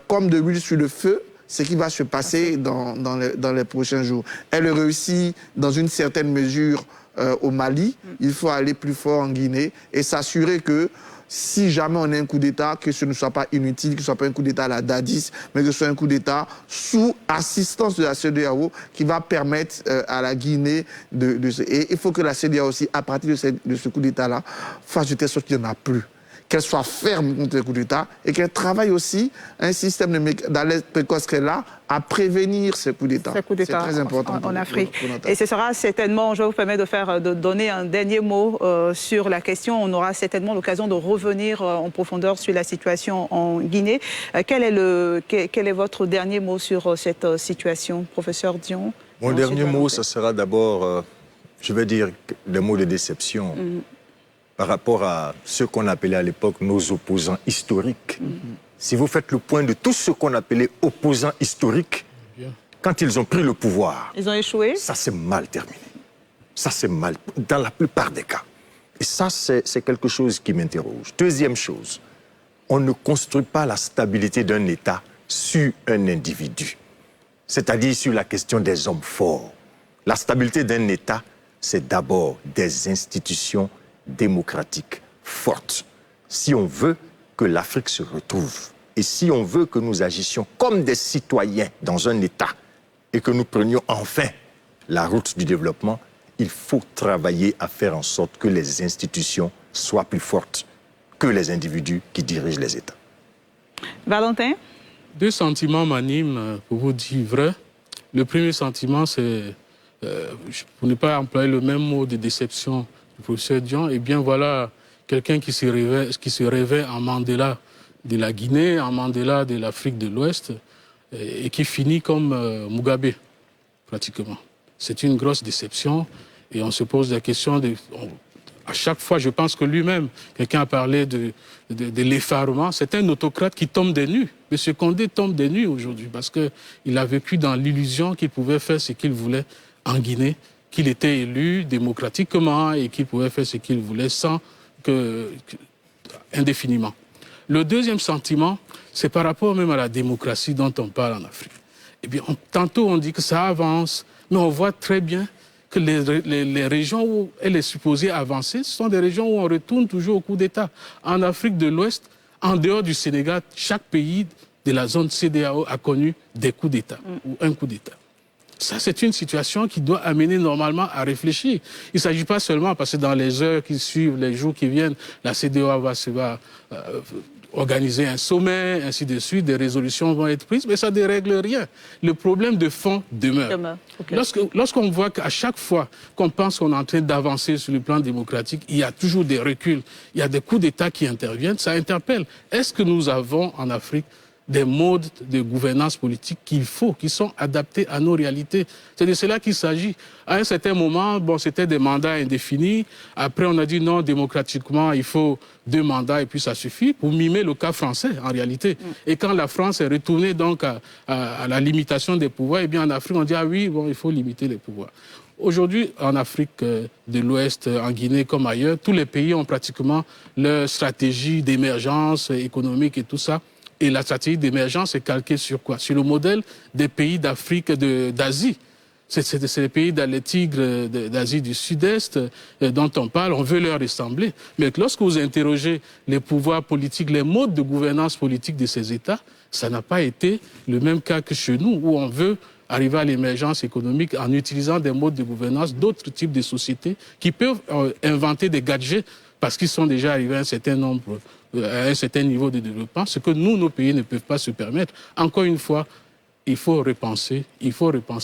comme de l'huile sur le feu ce qui va se passer dans les prochains jours. Elle réussit dans une certaine mesure au Mali. Il faut aller plus fort en Guinée et s'assurer que si jamais on a un coup d'État, que ce ne soit pas inutile, que ce ne soit pas un coup d'État à la Dadis, mais que ce soit un coup d'État sous assistance de la CEDEAO qui va permettre à la Guinée Et il faut que la CEDEAO aussi, à partir de ce coup d'État-là, fasse de telle sorte qu'il n'y en a plus. Qu'elle soit ferme contre les coups d'État et qu'elle travaille aussi un système d'alerte précoce qu'elle a à prévenir ces coups d'État. C'est très important en Afrique. Et ce sera certainement, je vous permets de donner un dernier mot sur la question. On aura certainement l'occasion de revenir en profondeur sur la situation en Guinée. Quel est votre dernier mot sur cette situation, professeur Dion? Mon dernier mot, ce sera d'abord, je vais dire, des mots de déception. Par rapport à ce qu'on appelait à l'époque nos opposants historiques. Si vous faites le point de tout ce qu'on appelait opposants historiques, quand ils ont pris le pouvoir... Ils ont échoué? Ça s'est mal terminé. Ça s'est mal, dans la plupart des cas. Et ça, c'est quelque chose qui m'interroge. Deuxième chose, on ne construit pas la stabilité d'un État sur un individu. C'est-à-dire sur la question des hommes forts. La stabilité d'un État, c'est d'abord des institutions démocratique forte. Si on veut que l'Afrique se retrouve et si on veut que nous agissions comme des citoyens dans un État et que nous prenions enfin la route du développement, il faut travailler à faire en sorte que les institutions soient plus fortes que les individus qui dirigent les États. Valentin? Deux sentiments m'animent, pour vous dire vrai. Le premier sentiment, c'est, pour ne pas employer le même mot de déception, professeur Dion, et bien voilà quelqu'un qui se rêvait en Mandela de la Guinée, en Mandela de l'Afrique de l'Ouest. et qui finit comme Mugabe, pratiquement. C'est une grosse déception et on se pose la question à chaque fois, je pense que lui-même, quelqu'un a parlé de l'effarement, c'est un autocrate qui tombe des nues. M. Condé tombe des nues aujourd'hui parce qu'il a vécu dans l'illusion qu'il pouvait faire ce qu'il voulait en Guinée, qu'il était élu démocratiquement et qu'il pouvait faire ce qu'il voulait indéfiniment. Le deuxième sentiment, c'est par rapport même à la démocratie dont on parle en Afrique. Eh bien, tantôt on dit que ça avance, mais on voit très bien que les régions où elle est supposée avancer, ce sont des régions où on retourne toujours au coup d'État. En Afrique de l'Ouest, en dehors du Sénégal, chaque pays de la zone CEDEAO a connu des coups d'État ou un coup d'État. Ça, c'est une situation qui doit amener normalement à réfléchir. Il ne s'agit pas seulement parce que dans les heures qui suivent, les jours qui viennent, la CEDEAO va organiser un sommet, ainsi de suite, des résolutions vont être prises, mais ça ne dérègle rien. Le problème de fond demeure. Okay. Lorsqu'on voit qu'à chaque fois qu'on pense qu'on est en train d'avancer sur le plan démocratique, il y a toujours des reculs, il y a des coups d'État qui interviennent, ça interpelle. Est-ce que nous avons en Afrique des modes de gouvernance politique qui sont adaptés à nos réalités? C'est de cela qu'il s'agit. À un certain moment, c'était des mandats indéfinis. Après, on a dit non, démocratiquement, il faut 2 mandats et puis ça suffit pour mimer le cas français, en réalité. Et quand la France est retournée donc à la limitation des pouvoirs, eh bien en Afrique, on dit ah oui, il faut limiter les pouvoirs. Aujourd'hui, en Afrique de l'Ouest, en Guinée comme ailleurs, tous les pays ont pratiquement leur stratégie d'émergence économique et tout ça. Et la stratégie d'émergence est calquée sur quoi? Sur le modèle des pays d'Afrique, d'Asie. C'est les pays les tigres d'Asie du Sud-Est dont on parle, on veut leur ressembler. Mais lorsque vous interrogez les pouvoirs politiques, les modes de gouvernance politique de ces États, ça n'a pas été le même cas que chez nous, où on veut arriver à l'émergence économique en utilisant des modes de gouvernance d'autres types de sociétés qui peuvent inventer des gadgets parce qu'ils sont déjà arrivés à un certain niveau de développement, ce que nos pays ne peuvent pas se permettre. Encore une fois, il faut repenser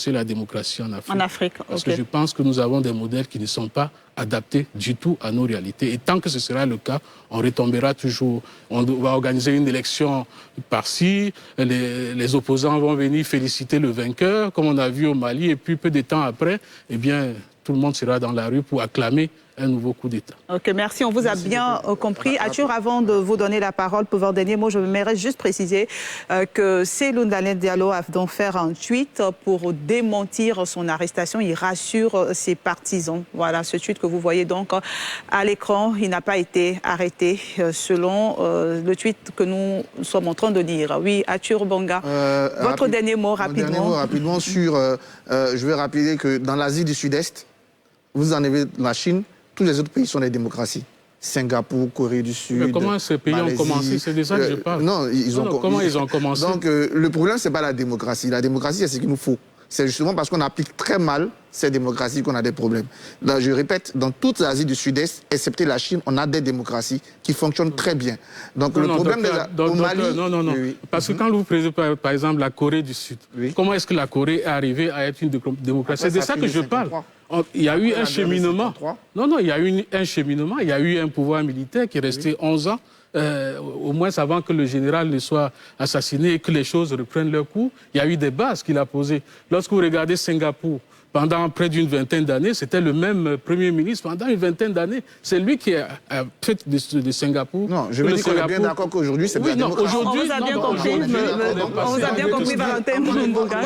la démocratie en Afrique. En Afrique, parce que je pense que nous avons des modèles qui ne sont pas adaptés du tout à nos réalités. Et tant que ce sera le cas, on retombera toujours. On va organiser une élection par-ci, les opposants vont venir féliciter le vainqueur, comme on a vu au Mali, et puis peu de temps après, eh bien, tout le monde sera dans la rue pour acclamer un nouveau coup d'État. Ok, merci. On vous a bien compris. Arthur, avant de vous donner la parole pour votre dernier mot, je voudrais juste préciser que Cellou Dalein Diallo a donc fait un tweet pour démentir son arrestation. Il rassure ses partisans. Voilà, ce tweet que vous voyez donc à l'écran, il n'a pas été arrêté selon le tweet que nous sommes en train de lire. Oui, Arthur Bonga, votre dernier mot rapidement. Dernier mot rapidement sur, je vais rappeler que dans l'Asie du Sud-Est, vous en avez la Chine, tous les autres pays sont des démocraties. Singapour, Corée du Sud, mais comment ces pays ont commencé? C'est de ça que je parle. Non, comment ils ont commencé? Donc, le problème, ce n'est pas la démocratie. La démocratie, c'est ce qu'il nous faut. C'est justement parce qu'on applique très mal ces démocraties qu'on a des problèmes. Là, je répète, dans toute l'Asie du Sud-Est, excepté la Chine, on a des démocraties qui fonctionnent très bien. Donc, le problème au Mali... Non. Oui. Parce que quand vous prenez, par exemple, la Corée du Sud, comment est-ce que la Corée est arrivée à être une démocratie? C'est de ça que je parle. Il y a eu un cheminement. Il y a eu un cheminement. Il y a eu un pouvoir militaire qui est resté 11 ans, au moins avant que le général ne soit assassiné et que les choses reprennent leur cours. Il y a eu des bases qu'il a posées. Lorsque vous regardez Singapour, pendant près d'une vingtaine d'années, c'était le même Premier ministre pendant une vingtaine d'années. C'est lui qui a fait de Singapour. Non, je veux dire qu'on est bien d'accord qu'aujourd'hui, c'est bien démocratie. On vous a bien compris, on vous a bien compris, Valentin Mbonga.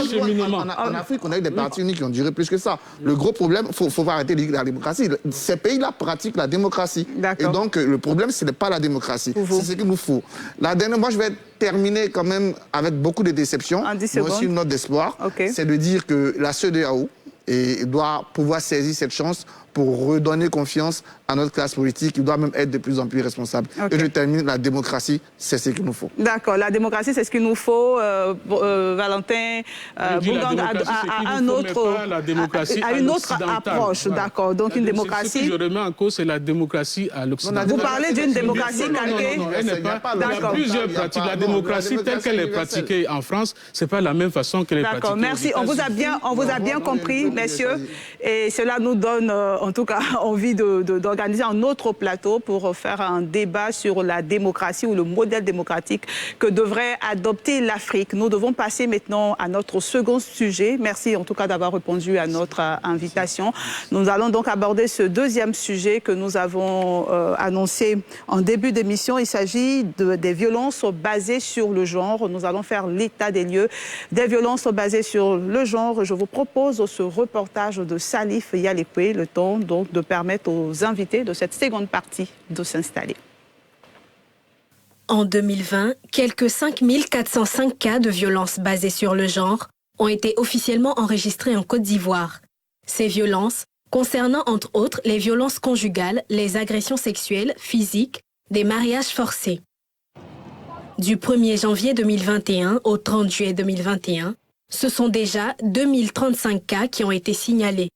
En Afrique, on a eu des partis unis qui ont duré plus que ça. Le gros problème, il faut arrêter de dire la démocratie. Ces pays-là pratiquent la démocratie. Et donc, le problème, ce n'est pas la démocratie. C'est ce qu'il nous faut. La dernière, moi, je vais terminer quand même avec beaucoup de déceptions, mais aussi une note d'espoir. C'est de dire que la CEDEAO doit pouvoir saisir cette chance pour redonner confiance à notre classe politique. Il doit même être de plus en plus responsable. Et je termine, la démocratie, c'est ce qu'il nous faut. D'accord, la démocratie, c'est ce qu'il nous faut. Valentin Bougang a une autre approche. D'accord, donc une démocratie... Ce que je remets en cause, c'est la démocratie à l'Occident. Vous parlez d'une démocratie calquée? Non, elle n'est pas. Il y a plusieurs pratiques. La démocratie telle qu'elle est pratiquée en France, ce n'est pas la même façon qu'elle est pratiquée. D'accord, merci. On vous a bien compris, messieurs. Et cela nous donne en tout cas envie d'organiser un autre plateau pour faire un débat sur la démocratie ou le modèle démocratique que devrait adopter l'Afrique. Nous devons passer maintenant à notre second sujet. Merci en tout cas d'avoir répondu à notre invitation. Nous allons donc aborder ce deuxième sujet que nous avons annoncé en début d'émission. Il s'agit des violences basées sur le genre. Nous allons faire l'état des lieux des violences basées sur le genre. Je vous propose ce reportage de Salif Yalekwe, le temps donc de permettre aux invités de cette seconde partie de s'installer. En 2020, quelques 5405 cas de violences basées sur le genre ont été officiellement enregistrés en Côte d'Ivoire. Ces violences concernant entre autres les violences conjugales, les agressions sexuelles, physiques, des mariages forcés. Du 1er janvier 2021 au 30 juillet 2021, ce sont déjà 2035 cas qui ont été signalés.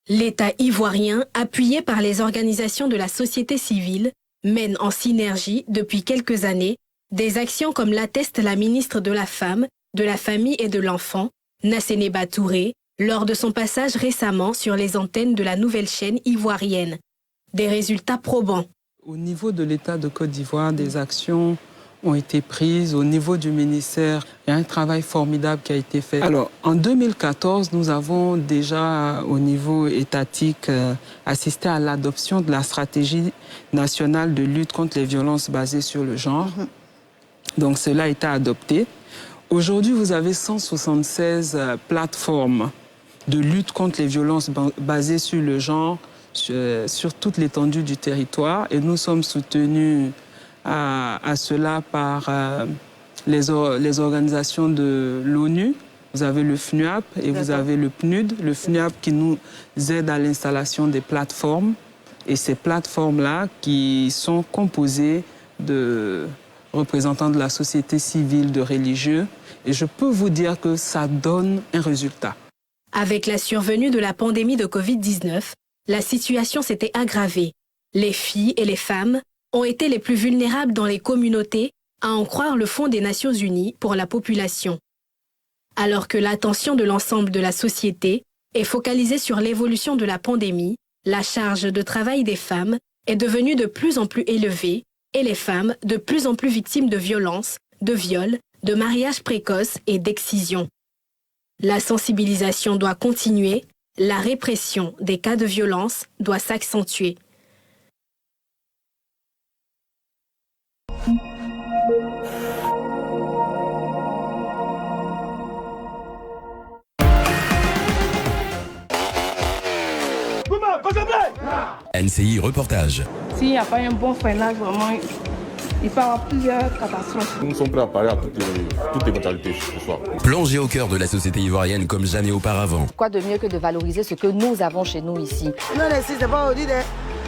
L'État ivoirien, appuyé par les organisations de la société civile, mène en synergie depuis quelques années des actions comme l'atteste la ministre de la Femme, de la Famille et de l'Enfant, Nassénéba Touré, lors de son passage récemment sur les antennes de la nouvelle chaîne ivoirienne. Des résultats probants. Au niveau de l'État de Côte d'Ivoire, des actions ont été prises. Au niveau du ministère, il y a un travail formidable qui a été fait. Alors, en 2014, nous avons déjà, au niveau étatique, assisté à l'adoption de la stratégie nationale de lutte contre les violences basées sur le genre. Donc, cela a été adopté. Aujourd'hui, vous avez 176 plateformes de lutte contre les violences basées sur le genre sur toute l'étendue du territoire. Et nous sommes soutenus à cela par les organisations de l'ONU. Vous avez le FNUAP et vous avez le PNUD. Le FNUAP qui nous aide à l'installation des plateformes. Et ces plateformes-là qui sont composées de représentants de la société civile, de religieux. Et je peux vous dire que ça donne un résultat. Avec la survenue de la pandémie de Covid-19, la situation s'était aggravée. Les filles et les femmes ont été les plus vulnérables dans les communautés, à en croire le Fonds des Nations Unies pour la population. Alors que l'attention de l'ensemble de la société est focalisée sur l'évolution de la pandémie, la charge de travail des femmes est devenue de plus en plus élevée et les femmes de plus en plus victimes de violences, de viols, de mariages précoces et d'excisions. La sensibilisation doit continuer, la répression des cas de violence doit s'accentuer. NCI Reportage. S'il n'y a pas un bon freinage, vraiment, il peut y avoir plusieurs catastrophes. Nous sommes prêts à parler à toutes éventualités ce soir. Plongé au cœur de la société ivoirienne comme jamais auparavant. Quoi de mieux que de valoriser ce que nous avons chez nous ici. Non, ici, c'est pas aujourd'hui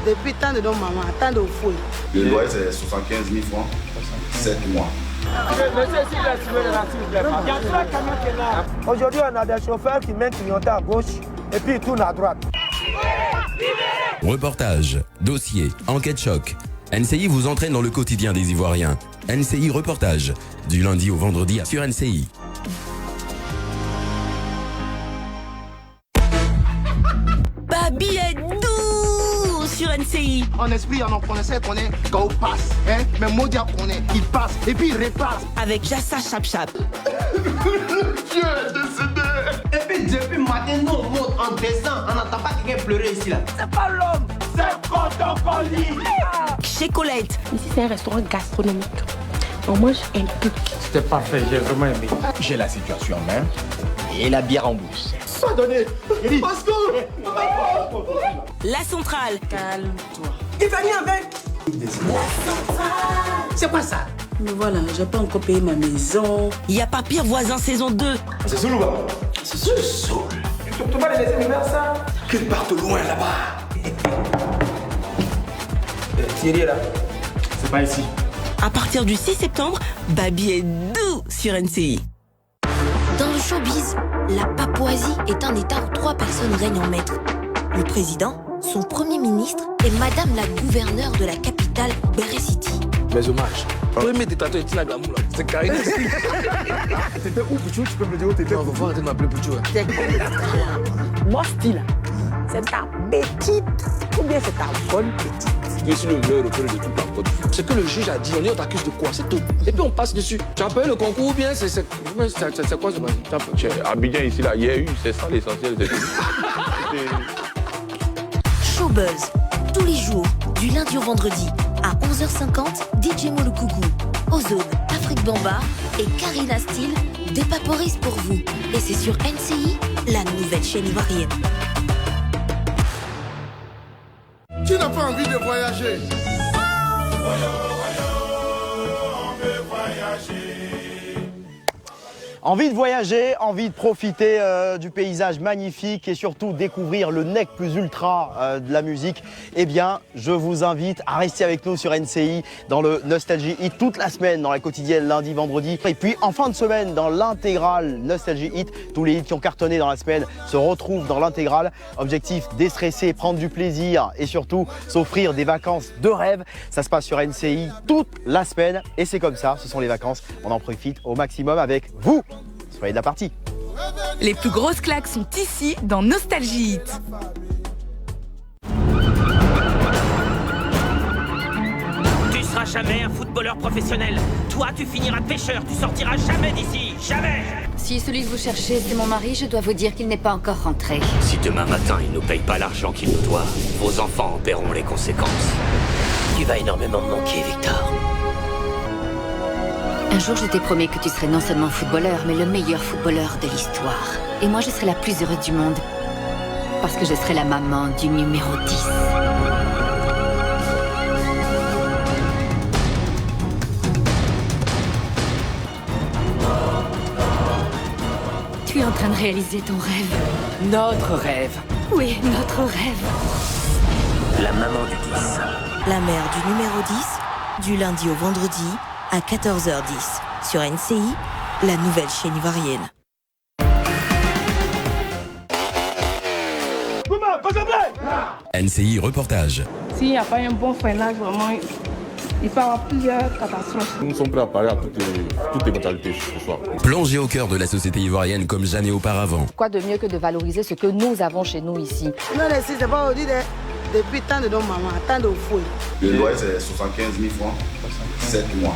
depuis tant de nos mamans, tant de fouilles. Le loyer, c'est 75 000 francs, 7 mois. Aujourd'hui, on a des chauffeurs qui mettent clignoter à gauche et puis ils tournent à droite. Reportage, dossier, enquête choc. NCI vous entraîne dans le quotidien des Ivoiriens. NCI Reportage, du lundi au vendredi sur NCI. Babi est doux sur NCI. En esprit, on en connaissait qu'on est quand on passe. Hein? Mais Modia connaît, il passe et puis il repasse. Avec Jassa Chap-Chap. Dieu est décédé. Et puis depuis matin, nous on monte, on descend, on n'entend pas quelqu'un pleurer ici là. C'est pas l'homme, c'est Cotocoli. Chez Colette. Ici c'est un restaurant gastronomique. On mange un peu. C'était parfait, j'ai vraiment aimé. J'ai la situation en main et la bière en bouche. Pas donné. La centrale. Calme-toi. Il va venir avec. La centrale. C'est quoi ça? Mais voilà, j'ai pas encore payé ma maison. Il n'y a pas pire voisin saison 2. C'est Soul ou pas? C'est Soul. Tu vas les laisser faire ça? Qu'ils partent loin là-bas. Thierry est là. C'est pas ici. À partir du 6 septembre, Babi est doux sur NCI. Dans le showbiz, la Papouasie est un état où 3 personnes règnent en maître. Le président, son premier ministre et madame la gouverneure de la capitale, Béré City. Mes hommages. Premier dictateur est la glamour là. C'est carré. T'étais où, Pouchou? Tu peux me le dire où t'étais? Non, on va arrêter de m'appeler Pouchou. Moi, style. c'est ta petite ou bien c'est ta bonne petite. Je suis le meilleur repère de toute la Côte d'Ivoire. Ce que le juge a dit, on t'accuse de quoi? C'est tout. Et puis on passe dessus. Tu as payé le concours ou bien c'est quoi ce Abidjan ici, là, il y a eu, c'est ça l'essentiel. Showbuzz, tous les jours, du lundi au vendredi, à 11h50, DJ Molukugu, Ozone, Afrique Bamba et Karina Steele dépaporisent pour vous. Et c'est sur NCI, la nouvelle chaîne ivoirienne. Tu n'as pas envie de voyager? Envie de voyager, envie de profiter du paysage magnifique et surtout découvrir le nec plus ultra de la musique. Eh bien, je vous invite à rester avec nous sur NCI dans le Nostalgie Hit toute la semaine, dans la quotidienne lundi, vendredi. Et puis en fin de semaine, dans l'intégrale Nostalgie Hit, tous les hits qui ont cartonné dans la semaine se retrouvent dans l'intégrale. Objectif, déstresser, prendre du plaisir et surtout s'offrir des vacances de rêve. Ça se passe sur NCI toute la semaine et c'est comme ça, ce sont les vacances. On en profite au maximum avec vous. Soyez de la partie. Les plus grosses claques sont ici dans Nostalgie Hit. Tu seras jamais un footballeur professionnel. Toi, tu finiras pêcheur. Tu sortiras jamais d'ici. Jamais. Si celui que vous cherchez, c'est mon mari, je dois vous dire qu'il n'est pas encore rentré. Si demain matin, il ne paye pas l'argent qu'il nous doit, vos enfants en paieront les conséquences. Tu vas énormément me manquer, Victor. Un jour, je t'ai promis que tu serais non seulement footballeur, mais le meilleur footballeur de l'histoire. Et moi, je serai la plus heureuse du monde. Parce que je serai la maman du numéro 10. Tu es en train de réaliser ton rêve. Notre rêve. Oui, notre rêve. La maman du 10. La mère du numéro 10, du lundi au vendredi, à 14h10, sur NCI, la nouvelle chaîne ivoirienne. NCI Reportage. S'il n'y a pas un bon freinage, vraiment, il peut y avoir plusieurs catastrophes. Nous sommes prêts à parler à toutes les mentalités ce soir. Plongé au cœur de la société ivoirienne comme jamais auparavant. Quoi de mieux que de valoriser ce que nous avons chez nous ici? Non, si c'est pas aujourd'hui, depuis tant de nos mamans, tant de fouilles. Le loyer, c'est 75 000 francs, 7 mois.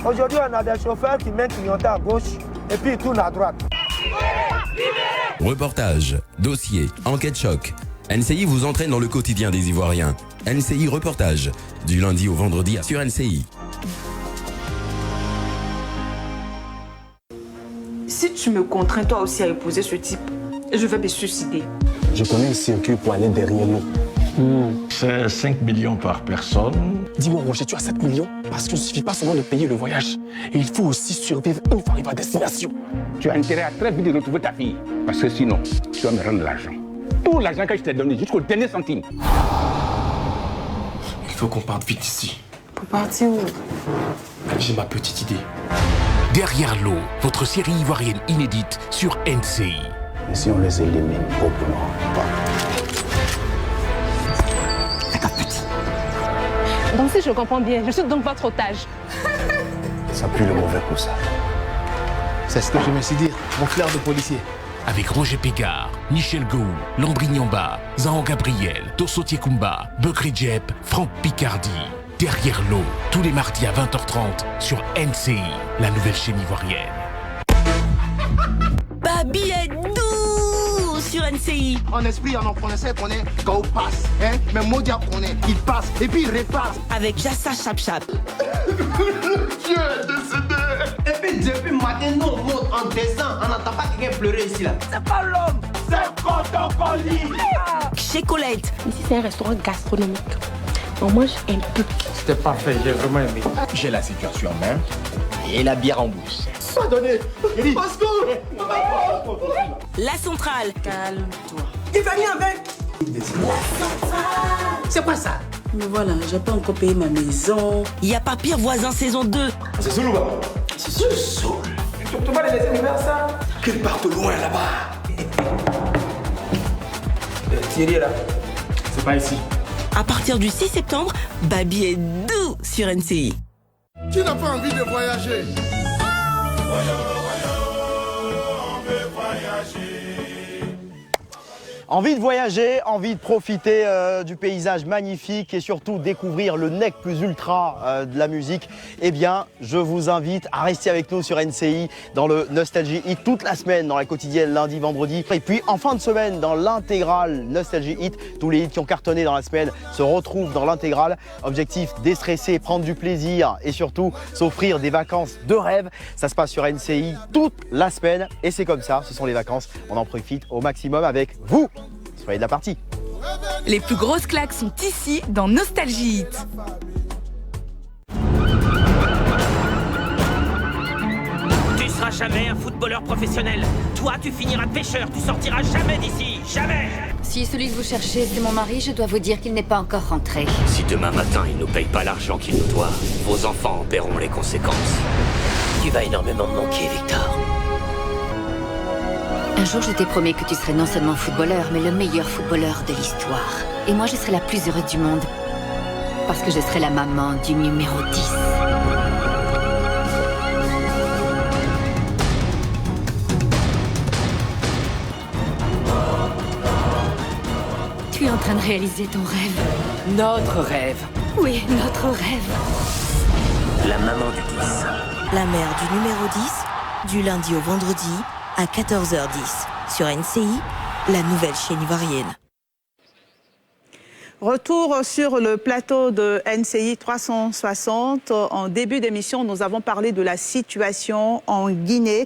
Aujourd'hui, on a des chauffeurs qui mettent clignotant à gauche et puis ils tournent à droite. Reportage, dossier, enquête choc. NCI vous entraîne dans le quotidien des Ivoiriens. NCI Reportage, du lundi au vendredi sur NCI. Si tu me contrains toi aussi à épouser ce type, je vais me suicider. Je connais un circuit pour aller derrière nous. C'est 5 millions par personne. Dis-moi Roger, tu as 7 millions? Parce qu'il ne suffit pas seulement de payer le voyage. Et il faut aussi survivre une fois arrivé à destination. Tu as intérêt à très vite retrouver ta fille. Parce que sinon, tu vas me rendre l'argent. Tout l'argent que je t'ai donné, jusqu'au dernier centime. Il faut qu'on parte vite ici. Pour partir où? J'ai ma petite idée. Derrière l'eau, votre série ivoirienne inédite sur NCI. Et si on les élimine proprement pas? Donc si je comprends bien, je suis donc votre otage. Ça pue le mauvais coup, ça. C'est ce que je me suis dit, mon frère de policier. Avec Roger Pégard, Michel Gou, Landry Nyamba, Zahan Gabriel, Dosso Kumba, Bekri Djep, Franck Picardi. Derrière l'eau, tous les mardis à 20h30 sur NCI, la nouvelle chaîne ivoirienne. Babi est doux sur NCI. En esprit, en français, qu'on est quand on passe. Hein? Mais Modia, qu'on est, il passe et puis il repasse. Avec Jassa Chap-Chap. Dieu est décédé. Et puis depuis matin, nous on monte en descend. On n'entend pas quelqu'un pleurer ici là. C'est pas l'homme, c'est Cotocoli. Chez Colette. Ici, c'est un restaurant gastronomique. On mange un peu. C'était parfait, j'ai vraiment aimé. J'ai la situation en main et la bière en bouche. Pas donné. La centrale. Calme-toi. Il va venir avec. C'est quoi ça? Mais voilà, j'ai pas encore payé ma maison. Il y a pas pire voisin saison 2. C'est Soul ou pas? C'est Soul. Tu peux pas les laisser faire ça? Qu'ils partent loin là-bas. Thierry est là. C'est pas ici. À partir du 6 septembre, Babi est doux sur NCI. Tu n'as pas envie de voyager? Envie de voyager, envie de profiter du paysage magnifique et surtout découvrir le nec plus ultra de la musique, eh bien, je vous invite à rester avec nous sur NCI dans le Nostalgie Hit toute la semaine, dans la quotidienne lundi, vendredi. Et puis en fin de semaine, dans l'intégrale Nostalgie Hit, tous les hits qui ont cartonné dans la semaine se retrouvent dans l'intégrale. Objectif, déstresser, prendre du plaisir et surtout s'offrir des vacances de rêve. Ça se passe sur NCI toute la semaine et c'est comme ça, ce sont les vacances. On en profite au maximum avec vous. Soyez de la partie. Les plus grosses claques sont ici dans Nostalgie Hit. Tu seras jamais un footballeur professionnel. Toi, tu finiras pêcheur. Tu sortiras jamais d'ici. Jamais. Si celui que vous cherchez, c'est mon mari, je dois vous dire qu'il n'est pas encore rentré. Si demain matin, il ne nous paye pas l'argent qu'il nous doit, vos enfants en paieront les conséquences. Tu vas énormément me manquer, Victor. Un jour, je t'ai promis que tu serais non seulement footballeur, mais le meilleur footballeur de l'histoire. Et moi, je serai la plus heureuse du monde. Parce que je serai la maman du numéro 10. Tu es en train de réaliser ton rêve. Notre rêve. Oui, notre rêve. La maman du 10. La mère du numéro 10, du lundi au vendredi, à 14h10 sur NCI, la nouvelle chaîne ivoirienne. Retour sur le plateau de NCI 360. En début d'émission, nous avons parlé de la situation en Guinée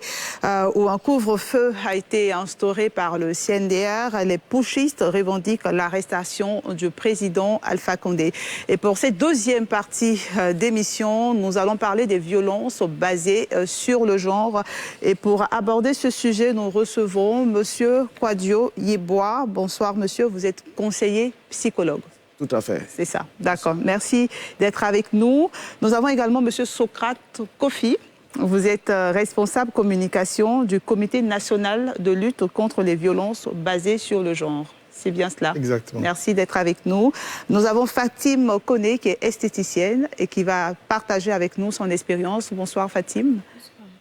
où un couvre-feu a été instauré par le CNDR. Les putschistes revendiquent l'arrestation du président Alpha Condé. Et pour cette deuxième partie d'émission, nous allons parler des violences basées sur le genre. Et pour aborder ce sujet, nous recevons Monsieur Kwadio Yeboah. Bonsoir monsieur, vous êtes conseiller psychologue. Tout à fait. C'est ça, d'accord. Merci d'être avec nous. Nous avons également monsieur Socrate Kofi. Vous êtes responsable communication du Comité national de lutte contre les violences basées sur le genre. C'est bien cela. Exactement. Merci d'être avec nous. Nous avons Fatim Koné qui est esthéticienne et qui va partager avec nous son expérience. Bonsoir Fatim.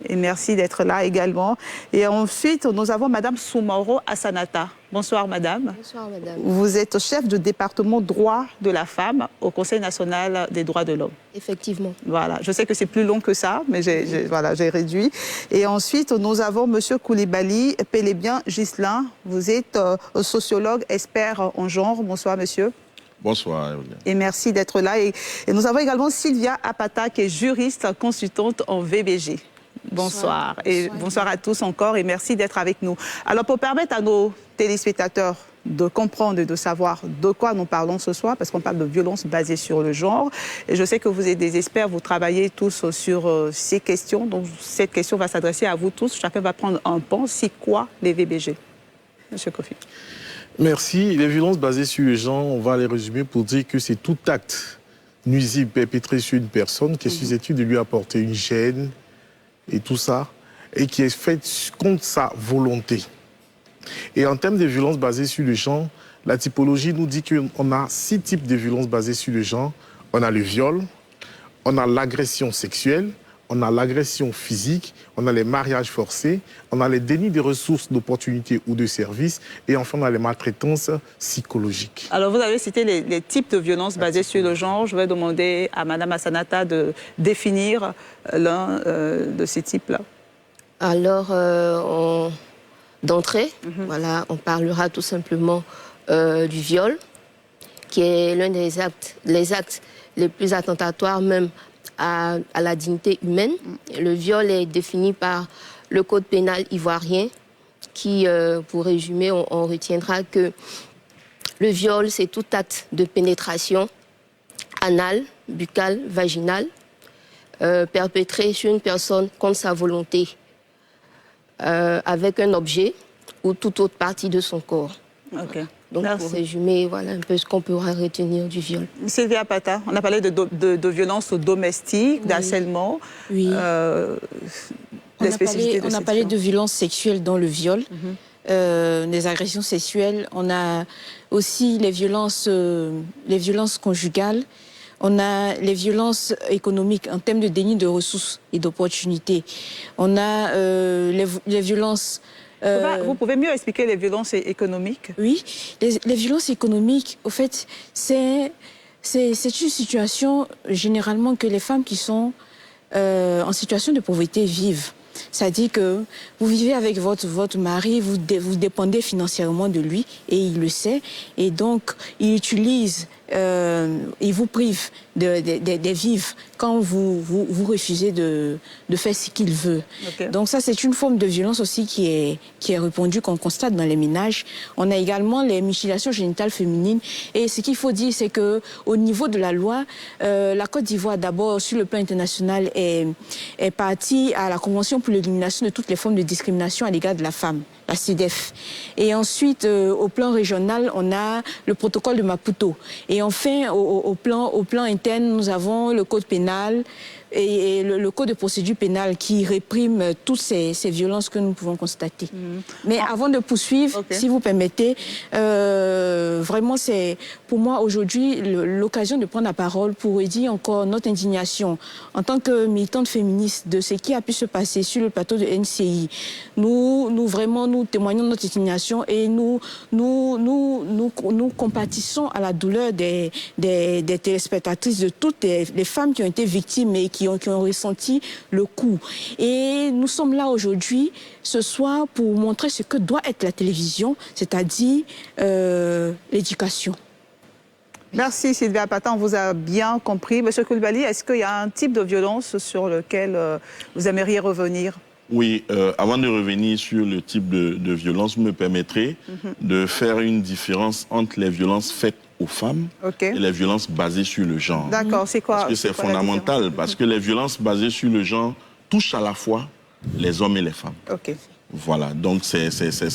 Et merci d'être là également. Et ensuite, nous avons Madame Soumaoro Assanata. Bonsoir Madame. Bonsoir Madame. Vous êtes chef de département droit de la femme au Conseil national des droits de l'homme. Effectivement. Voilà, je sais que c'est plus long que ça, mais j'ai réduit. Et ensuite, nous avons Monsieur Koulibaly Pélébien Ghislain. Vous êtes sociologue, expert en genre. Bonsoir Monsieur. Bonsoir. Et merci d'être là. Et nous avons également Sylvia Apata qui est juriste consultante en VBG. Bonsoir. Et bonsoir à tous encore et merci d'être avec nous. Alors pour permettre à nos téléspectateurs de comprendre et de savoir de quoi nous parlons ce soir, parce qu'on parle de violence basée sur le genre, et je sais que vous êtes des experts, vous travaillez tous sur ces questions, donc cette question va s'adresser à vous tous, chacun va prendre un pan. C'est quoi les VBG? Monsieur Kofi. Merci. Les violences basées sur le genre, on va les résumer pour dire que c'est tout acte nuisible perpétré sur une personne qui est susceptible de lui apporter une gêne, et tout ça, et qui est fait contre sa volonté. Et en termes de violences basées sur le genre, la typologie nous dit qu'on a 6 types de violences basées sur le genre. On a le viol, on a l'agression sexuelle, on a l'agression physique, on a les mariages forcés, on a les dénis de ressources, d'opportunités ou de services, et enfin on a les maltraitances psychologiques. Alors vous avez cité les types de violences basées sur le genre. Je vais demander à Madame Assanata de définir l'un de ces types-là. Alors, d'entrée, voilà, on parlera tout simplement du viol, qui est l'un des actes les plus attentatoires même à la dignité humaine. Le viol est défini par le code pénal ivoirien qui, pour résumer, on retiendra que le viol, c'est tout acte de pénétration anale, buccale, vaginale, perpétré sur une personne contre sa volonté, avec un objet ou toute autre partie de son corps. Okay. Donc, pour résumer, voilà un peu ce qu'on pourra retenir du viol. Sylvia Pata, on a parlé de violences domestiques, d'harcèlement. Oui. On a parlé de violences sexuelles dans le viol, des agressions sexuelles. On a aussi les violences conjugales. On a les violences économiques en termes de déni de ressources et d'opportunités. On a les violences Vous pouvez mieux expliquer les violences économiques? Oui, les violences économiques, au fait, c'est une situation généralement que les femmes qui sont en situation de pauvreté vivent. C'est-à-dire que vous vivez avec votre mari, vous dépendez financièrement de lui et il le sait. Et donc, il utilise, il vous prive des vivres quand vous refusez de faire ce qu'il veut. Okay. Donc ça, c'est une forme de violence aussi qui est répandue, qu'on constate dans les ménages. On a également les mutilations génitales féminines. Et ce qu'il faut dire, c'est qu'au niveau de la loi, la Côte d'Ivoire, d'abord, sur le plan international, est partie à la Convention pour l'élimination de toutes les formes de discrimination à l'égard de la femme, la CEDEF. Et ensuite, au plan régional, on a le protocole de Maputo. Et enfin, au plan interne, nous avons le code pénal et le code de procédure pénale qui réprime toutes ces violences que nous pouvons constater. Mais avant de poursuivre, si vous permettez, vraiment c'est pour moi aujourd'hui l'occasion de prendre la parole pour dire encore notre indignation en tant que militante féministe de ce qui a pu se passer sur le plateau de NCI. Nous témoignons de notre indignation et nous compatissons à la douleur des téléspectatrices, de toutes les femmes qui ont été victimes et qui ont ressenti le coup. Et nous sommes là aujourd'hui, ce soir, pour montrer ce que doit être la télévision, c'est-à-dire l'éducation. Merci Sylvia Patin, on vous a bien compris. Monsieur Coulibaly, est-ce qu'il y a un type de violence sur lequel vous aimeriez revenir? Oui, avant de revenir sur le type de violence, vous me permettrez de faire une différence entre les violences faites aux femmes et les violences basées sur le genre. D'accord, c'est quoi? Parce que c'est fondamental, parce que les violences basées sur le genre touchent à la fois les hommes et les femmes. Voilà, donc c'est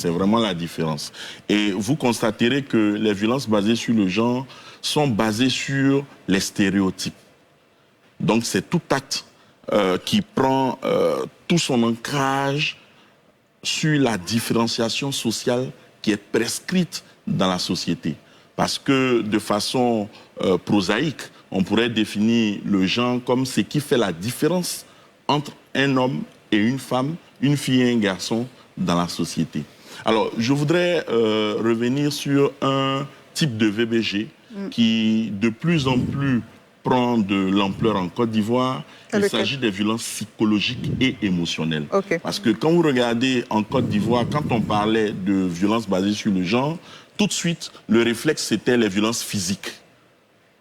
vraiment la différence. Et vous constaterez que les violences basées sur le genre sont basées sur les stéréotypes. Donc c'est tout acte qui prend tout son ancrage sur la différenciation sociale qui est prescrite dans la société. Parce que de façon prosaïque, on pourrait définir le genre comme ce qui fait la différence entre un homme et une femme, une fille et un garçon dans la société. Alors, je voudrais revenir sur un type de VBG qui de plus en plus prend de l'ampleur en Côte d'Ivoire. Il s'agit des violences psychologiques et émotionnelles. Parce que quand vous regardez en Côte d'Ivoire, quand on parlait de violences basées sur le genre, tout de suite, le réflexe, c'était les violences physiques.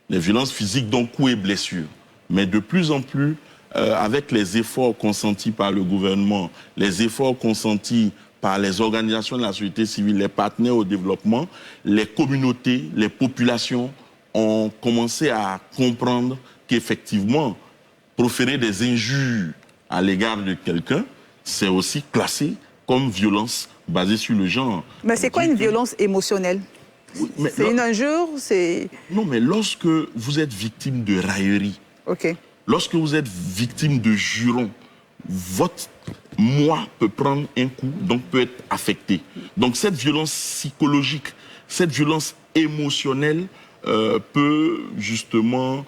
Les violences physiques, donc coups et blessures. Mais de plus en plus, avec les efforts consentis par le gouvernement, les efforts consentis par les organisations de la société civile, les partenaires au développement, les communautés, les populations ont commencé à comprendre qu'effectivement, proférer des injures à l'égard de quelqu'un, c'est aussi classé comme violence basée sur le genre. Mais c'est quoi une violence émotionnelle? C'est une injure? Non, mais lorsque vous êtes victime de raillerie, lorsque vous êtes victime de jurons, votre moi peut prendre un coup, donc peut être affecté. Donc cette violence psychologique, cette violence émotionnelle peut justement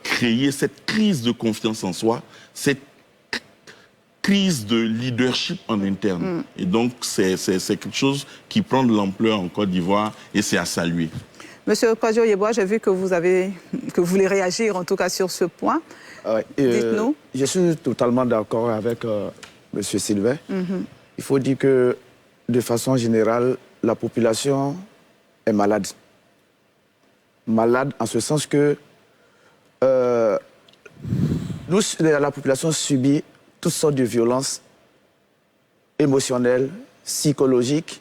créer cette crise de confiance en soi, cette crise de leadership en interne. Et donc c'est quelque chose qui prend de l'ampleur en Côte d'Ivoire et c'est à saluer. Monsieur Kwadjo Yeboah, j'ai vu que vous voulez réagir en tout cas sur ce point. Dites-nous. Je suis totalement d'accord avec Monsieur Sylvain. Il faut dire que de façon générale, la population est malade. Malade en ce sens que la population subit toutes sortes de violences émotionnelles, psychologiques,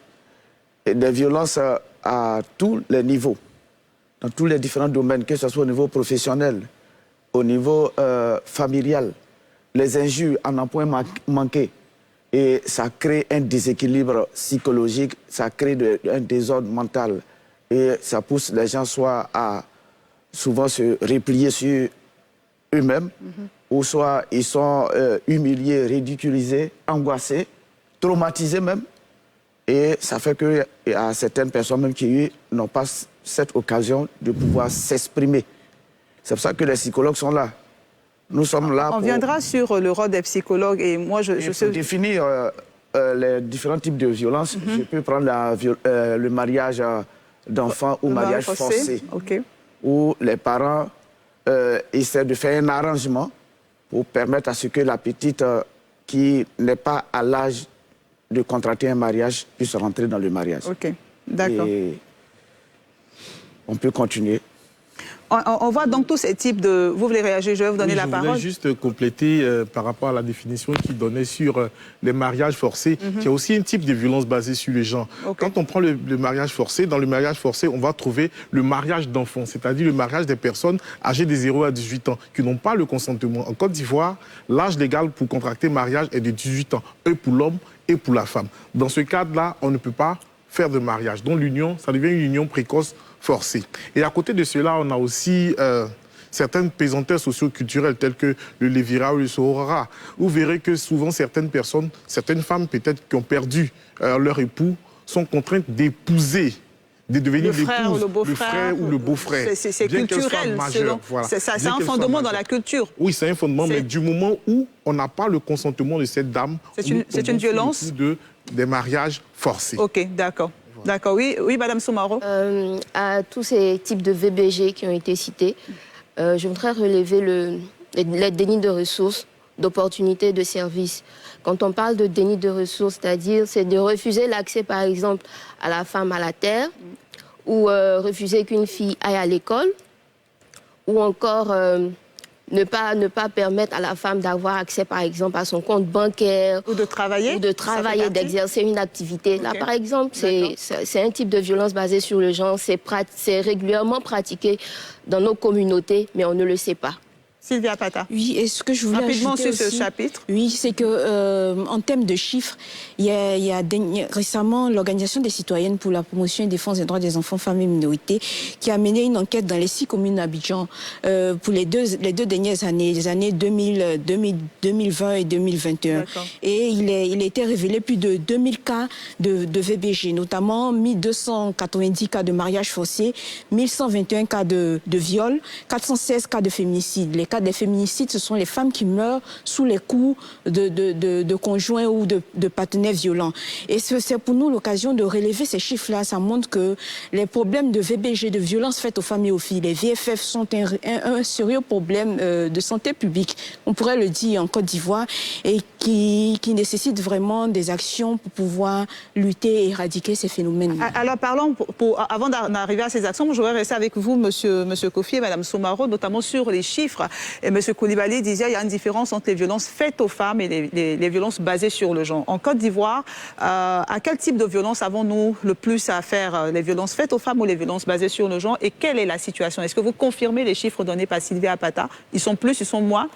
et des violences à tous les niveaux, dans tous les différents domaines, que ce soit au niveau professionnel, au niveau familial. Les injures en un point manqué. Et ça crée un déséquilibre psychologique, ça crée un désordre mental. Et ça pousse les gens soit à souvent se replier sur eux-mêmes, ou soit ils sont humiliés, ridiculisés, angoissés, traumatisés même. Et ça fait qu'il y a certaines personnes même qui n'ont pas cette occasion de pouvoir s'exprimer. C'est pour ça que les psychologues sont là. Nous sommes là On viendra sur le rôle des psychologues et moi je sais... définir les différents types de violences, je peux prendre le mariage d'enfants ou mariage forcé, où les parents essaient de faire un arrangement pour permettre à ce que la petite qui n'est pas à l'âge de contracter un mariage puisse rentrer dans le mariage. Ok, d'accord. On peut continuer. On voit donc tous ces types de... Vous voulez réagir? Je vais vous donner la parole. Je voulais juste compléter par rapport à la définition qu'il donnait sur les mariages forcés. Il y a aussi un type de violence basée sur les gens. Quand on prend le mariage forcé, dans le mariage forcé, on va trouver le mariage d'enfants, c'est-à-dire le mariage des personnes âgées de 0 à 18 ans qui n'ont pas le consentement. En Côte d'Ivoire, l'âge légal pour contracter mariage est de 18 ans, pour l'homme et pour la femme. Dans ce cadre-là, on ne peut pas faire de mariage. Donc l'union, ça devient une union précoce forcée. Et à côté de cela, on a aussi certaines pesanteurs socio-culturelles telles que le lévira ou le sorora. Vous verrez que souvent certaines personnes, certaines femmes peut-être qui ont perdu leur époux, sont contraintes d'épouser, de devenir l'épouse, le frère ou le beau-frère. C'est culturel, voilà. C'est un fondement dans la culture. Oui, c'est un fondement, mais du moment où on n'a pas le consentement de cette dame, c'est une violence des mariages forcés. Ok, d'accord. D'accord, oui, Madame Soumaro. À tous ces types de VBG qui ont été cités, je voudrais relever les dénis de ressources, d'opportunités de services. Quand on parle de déni de ressources, c'est-à-dire c'est de refuser l'accès, par exemple, à la femme à la terre, ou refuser qu'une fille aille à l'école, ou encore ne pas permettre à la femme d'avoir accès, par exemple, à son compte bancaire. Ou de travailler. D'exercer une activité. Là, par exemple, c'est un type de violence basée sur le genre. C'est régulièrement pratiqué dans nos communautés, mais on ne le sait pas. Sylvia Pata. Oui, et ce que je voulais rapidement ajouter sur aussi, ce chapitre. Oui, c'est que en termes de chiffres, il y a récemment l'Organisation des citoyennes pour la promotion et défense des droits des enfants, femmes et minorités qui a mené une enquête dans les 6 communes d'Abidjan pour les deux dernières années, les années 2020 et 2021. Et il a été révélé plus de 2000 cas de VBG, notamment 1290 cas de mariage forcé, 1121 cas de viol, 416 cas de féminicide. Les cas des féminicides, ce sont les femmes qui meurent sous les coups de conjoints ou de partenaires violents. Et c'est pour nous l'occasion de relever ces chiffres-là. Ça montre que les problèmes de VBG, de violences faites aux femmes et aux filles, les VFF sont un sérieux problème de santé publique, on pourrait le dire en Côte d'Ivoire, et qui nécessite vraiment des actions pour pouvoir lutter et éradiquer ces phénomènes. Alors parlons, avant d'arriver à ces actions, je voudrais rester avec vous, Monsieur Kofi et Madame Soumaro, notamment sur les chiffres. Et M. Koulibaly disait qu'il y a une différence entre les violences faites aux femmes et les violences basées sur le genre. En Côte d'Ivoire, à quel type de violence avons-nous le plus à faire? Les violences faites aux femmes ou les violences basées sur le genre? Et quelle est la situation? Est-ce que vous confirmez les chiffres donnés par Sylvia Pata? Ils sont plus, ils sont moins?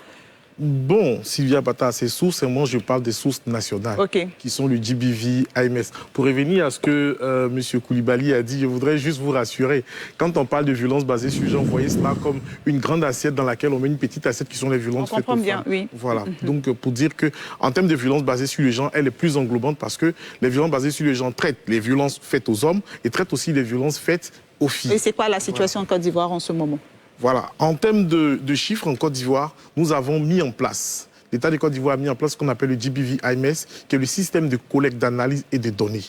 Bon, Sylvia Pata a ses sources et moi je parle des sources nationales qui sont le GBV, AMS. Pour revenir à ce que M. Koulibaly a dit, je voudrais juste vous rassurer. Quand on parle de violences basées sur le genre, vous voyez cela comme une grande assiette dans laquelle on met une petite assiette qui sont les violences faites aux femmes. Bien, oui. Voilà. Donc pour dire qu'en termes de violences basées sur le genre, elle est plus englobante parce que les violences basées sur le genre traitent les violences faites aux hommes et traitent aussi les violences faites aux filles. Et c'est quoi la situation en Côte d'Ivoire en ce moment? Voilà. En termes de chiffres en Côte d'Ivoire, nous avons mis en place, l'État de Côte d'Ivoire a mis en place ce qu'on appelle le GBV-IMS, qui est le système de collecte, d'analyse et de données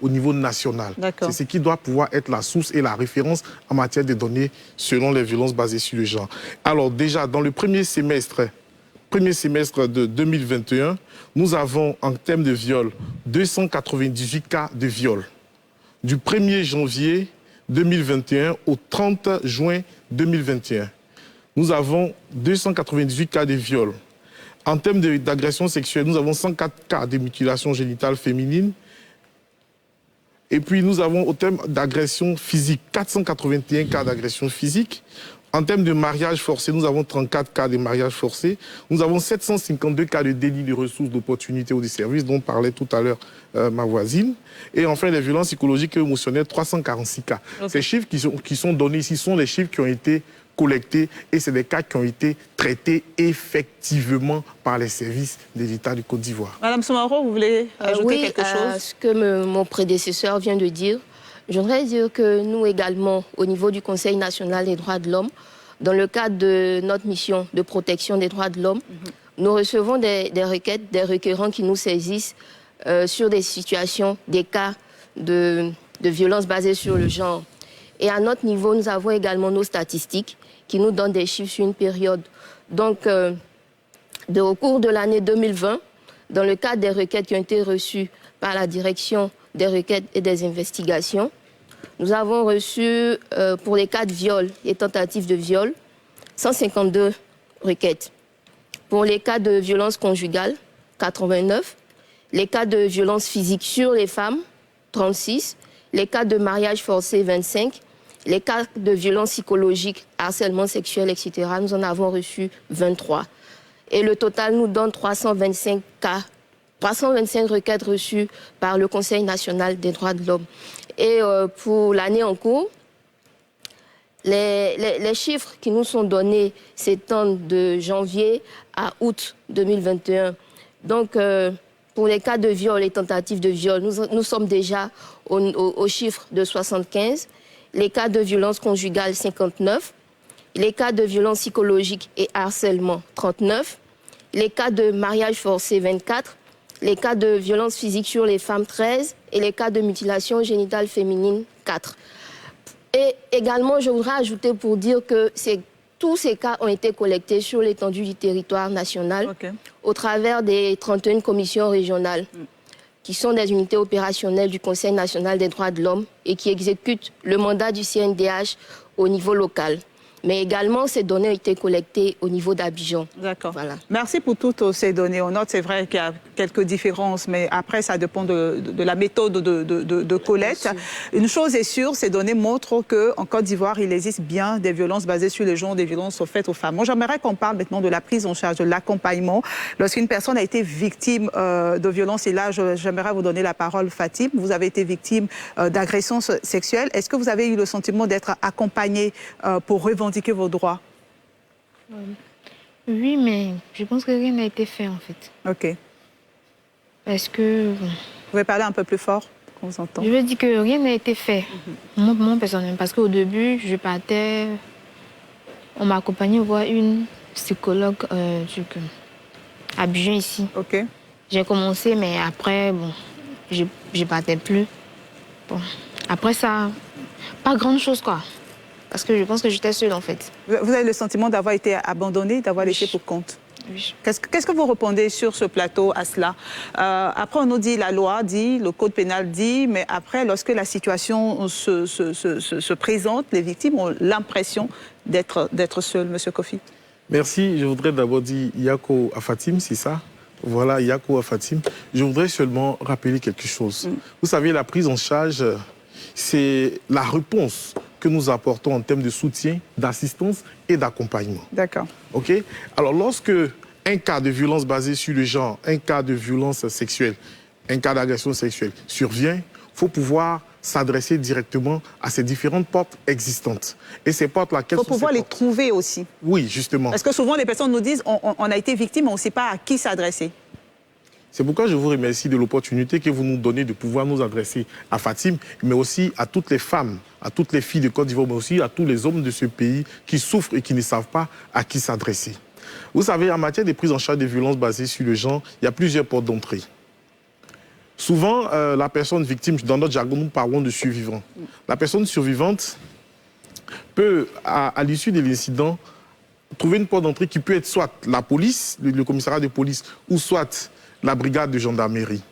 au niveau national. C'est ce qui doit pouvoir être la source et la référence en matière de données selon les violences basées sur le genre. Alors déjà, dans le premier semestre de 2021, nous avons en termes de viol 298 cas de viol. Du 1er janvier 2021 au 30 juin 2021. Nous avons 298 cas de viol. En termes d'agression sexuelle, nous avons 104 cas de mutilation génitale féminine. Et puis nous avons au terme d'agression physique, 481 cas d'agression physique. En termes de mariage forcé, nous avons 34 cas de mariage forcé. Nous avons 752 cas de délit de ressources, d'opportunités ou de services, dont parlait tout à l'heure ma voisine. Et enfin, les violences psychologiques et émotionnelles, 346 cas. Ces chiffres qui sont donnés ici sont les chiffres qui ont été collectés et c'est des cas qui ont été traités effectivement par les services de l'État du Côte d'Ivoire. Madame Soumaro, vous voulez ajouter quelque chose? Ce que mon prédécesseur vient de dire, je voudrais dire que nous également, au niveau du Conseil national des droits de l'homme, dans le cadre de notre mission de protection des droits de l'homme, nous recevons des requêtes, des requérants qui nous saisissent sur des situations, des cas de violence basée sur le genre. Et à notre niveau, nous avons également nos statistiques qui nous donnent des chiffres sur une période. Donc, au cours de l'année 2020, dans le cadre des requêtes qui ont été reçues par la direction des requêtes et des investigations, nous avons reçu, pour les cas de viol et tentatives de viol, 152 requêtes. Pour les cas de violence conjugale, 89. Les cas de violence physique sur les femmes, 36. Les cas de mariage forcé, 25. Les cas de violence psychologique, harcèlement sexuel, etc., nous en avons reçu 23. Et le total nous donne 325 cas, 325 requêtes reçues par le Conseil national des droits de l'homme. Et pour l'année en cours, les chiffres qui nous sont donnés s'étendent de janvier à août 2021. Donc, pour les cas de viol et tentatives de viol, nous sommes déjà au chiffre de 75. Les cas de violence conjugale, 59. Les cas de violence psychologique et harcèlement, 39. Les cas de mariage forcé, 24. Les cas de violence physique sur les femmes, 13. Et les cas de mutilation génitale féminine, 4. Et également, je voudrais ajouter pour dire que tous ces cas ont été collectés sur l'étendue du territoire national au travers des 31 commissions régionales qui sont des unités opérationnelles du Conseil national des droits de l'homme et qui exécutent le mandat du CNDH au niveau local. Mais également, ces données ont été collectées au niveau d'Abidjan. D'accord. Voilà. Merci pour toutes ces données. On note, c'est vrai qu'il y a quelques différences, mais après, ça dépend de la méthode de collecte. Une chose est sûre, ces données montrent qu'en Côte d'Ivoire, il existe bien des violences basées sur les genres, des violences faites aux femmes. Moi, j'aimerais qu'on parle maintenant de la prise en charge, de l'accompagnement. Lorsqu'une personne a été victime de violences, et là, j'aimerais vous donner la parole, Fatim. Vous avez été victime d'agressions sexuelles. Est-ce que vous avez eu le sentiment d'être accompagnée pour revendiquer vos droits? Oui, mais je pense que rien n'a été fait, en fait. OK. Parce que... Vous pouvez parler un peu plus fort, qu'on vous entende. Je veux dire que rien n'a été fait. Moi, personnellement, parce qu'au début, je partais... On m'a accompagné voir une psychologue à Abidjan, ici. OK. J'ai commencé, mais après, bon, je partais plus. Bon. Après ça, pas grand-chose, quoi. Parce que je pense que j'étais seule, en fait. Vous avez le sentiment d'avoir été abandonnée, d'avoir laissé pour compte? Oui. Qu'est-ce que vous répondez sur ce plateau à cela? Après, on nous dit, la loi dit, le code pénal dit, mais après, lorsque la situation se présente, les victimes ont l'impression d'être seules. Monsieur Kofi. Merci. Je voudrais d'abord dire Yako à Fatim, c'est ça? Voilà, Yako à Fatim. Je voudrais seulement rappeler quelque chose. Vous savez, la prise en charge, c'est la réponse que nous apportons en termes de soutien, d'assistance et d'accompagnement. D'accord. OK? Alors, lorsque un cas de violence basée sur le genre, un cas de violence sexuelle, un cas d'agression sexuelle survient, il faut pouvoir s'adresser directement à ces différentes portes existantes. Et ces portes-là, quelles sont ces portes? Il faut pouvoir les trouver aussi. Oui, justement. Parce que souvent, les personnes nous disent on a été victime, on ne sait pas à qui s'adresser. C'est pourquoi je vous remercie de l'opportunité que vous nous donnez de pouvoir nous adresser à Fatim, mais aussi à toutes les femmes, à toutes les filles de Côte d'Ivoire, mais aussi à tous les hommes de ce pays qui souffrent et qui ne savent pas à qui s'adresser. Vous savez, en matière de prise en charge des violences basées sur le genre, il y a plusieurs portes d'entrée. Souvent, la personne victime, dans notre jargon, nous parlons de survivant. La personne survivante peut, à l'issue de l'incident, trouver une porte d'entrée qui peut être soit la police, le commissariat de police, ou soit la brigade de gendarmerie.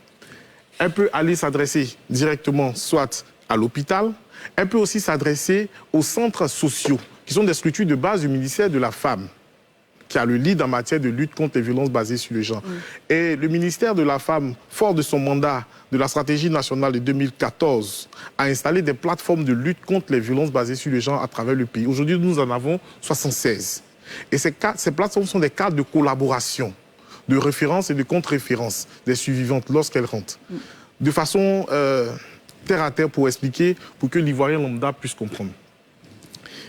Elle peut aller s'adresser directement soit à l'hôpital, elle peut aussi s'adresser aux centres sociaux, qui sont des structures de base du ministère de la Femme, qui a le lead en matière de lutte contre les violences basées sur le genre. Et le ministère de la Femme, fort de son mandat de la stratégie nationale de 2014, a installé des plateformes de lutte contre les violences basées sur le genre à travers le pays. Aujourd'hui, nous en avons 76. Et ces plateformes sont des cadres de collaboration, de référence et de contre-référence des survivantes lorsqu'elles rentrent. De façon terre à terre pour expliquer, pour que l'Ivoirien lambda puisse comprendre.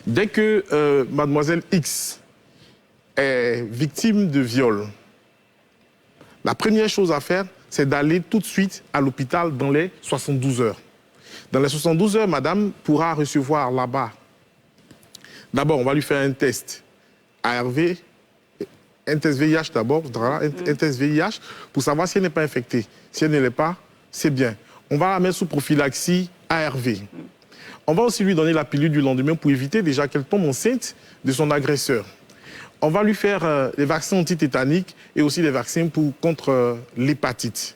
Dès que mademoiselle X est victime de viol, la première chose à faire, c'est d'aller tout de suite à l'hôpital dans les 72 heures. Dans les 72 heures, madame pourra recevoir là-bas. D'abord, on va lui faire un test ARV. un test VIH d'abord, un test VIH, pour savoir si elle n'est pas infectée. Si elle ne l'est pas, c'est bien. On va la mettre sous prophylaxie ARV. On va aussi lui donner la pilule du lendemain pour éviter déjà qu'elle tombe enceinte de son agresseur. On va lui faire les vaccins antitétaniques et aussi les vaccins contre l'hépatite.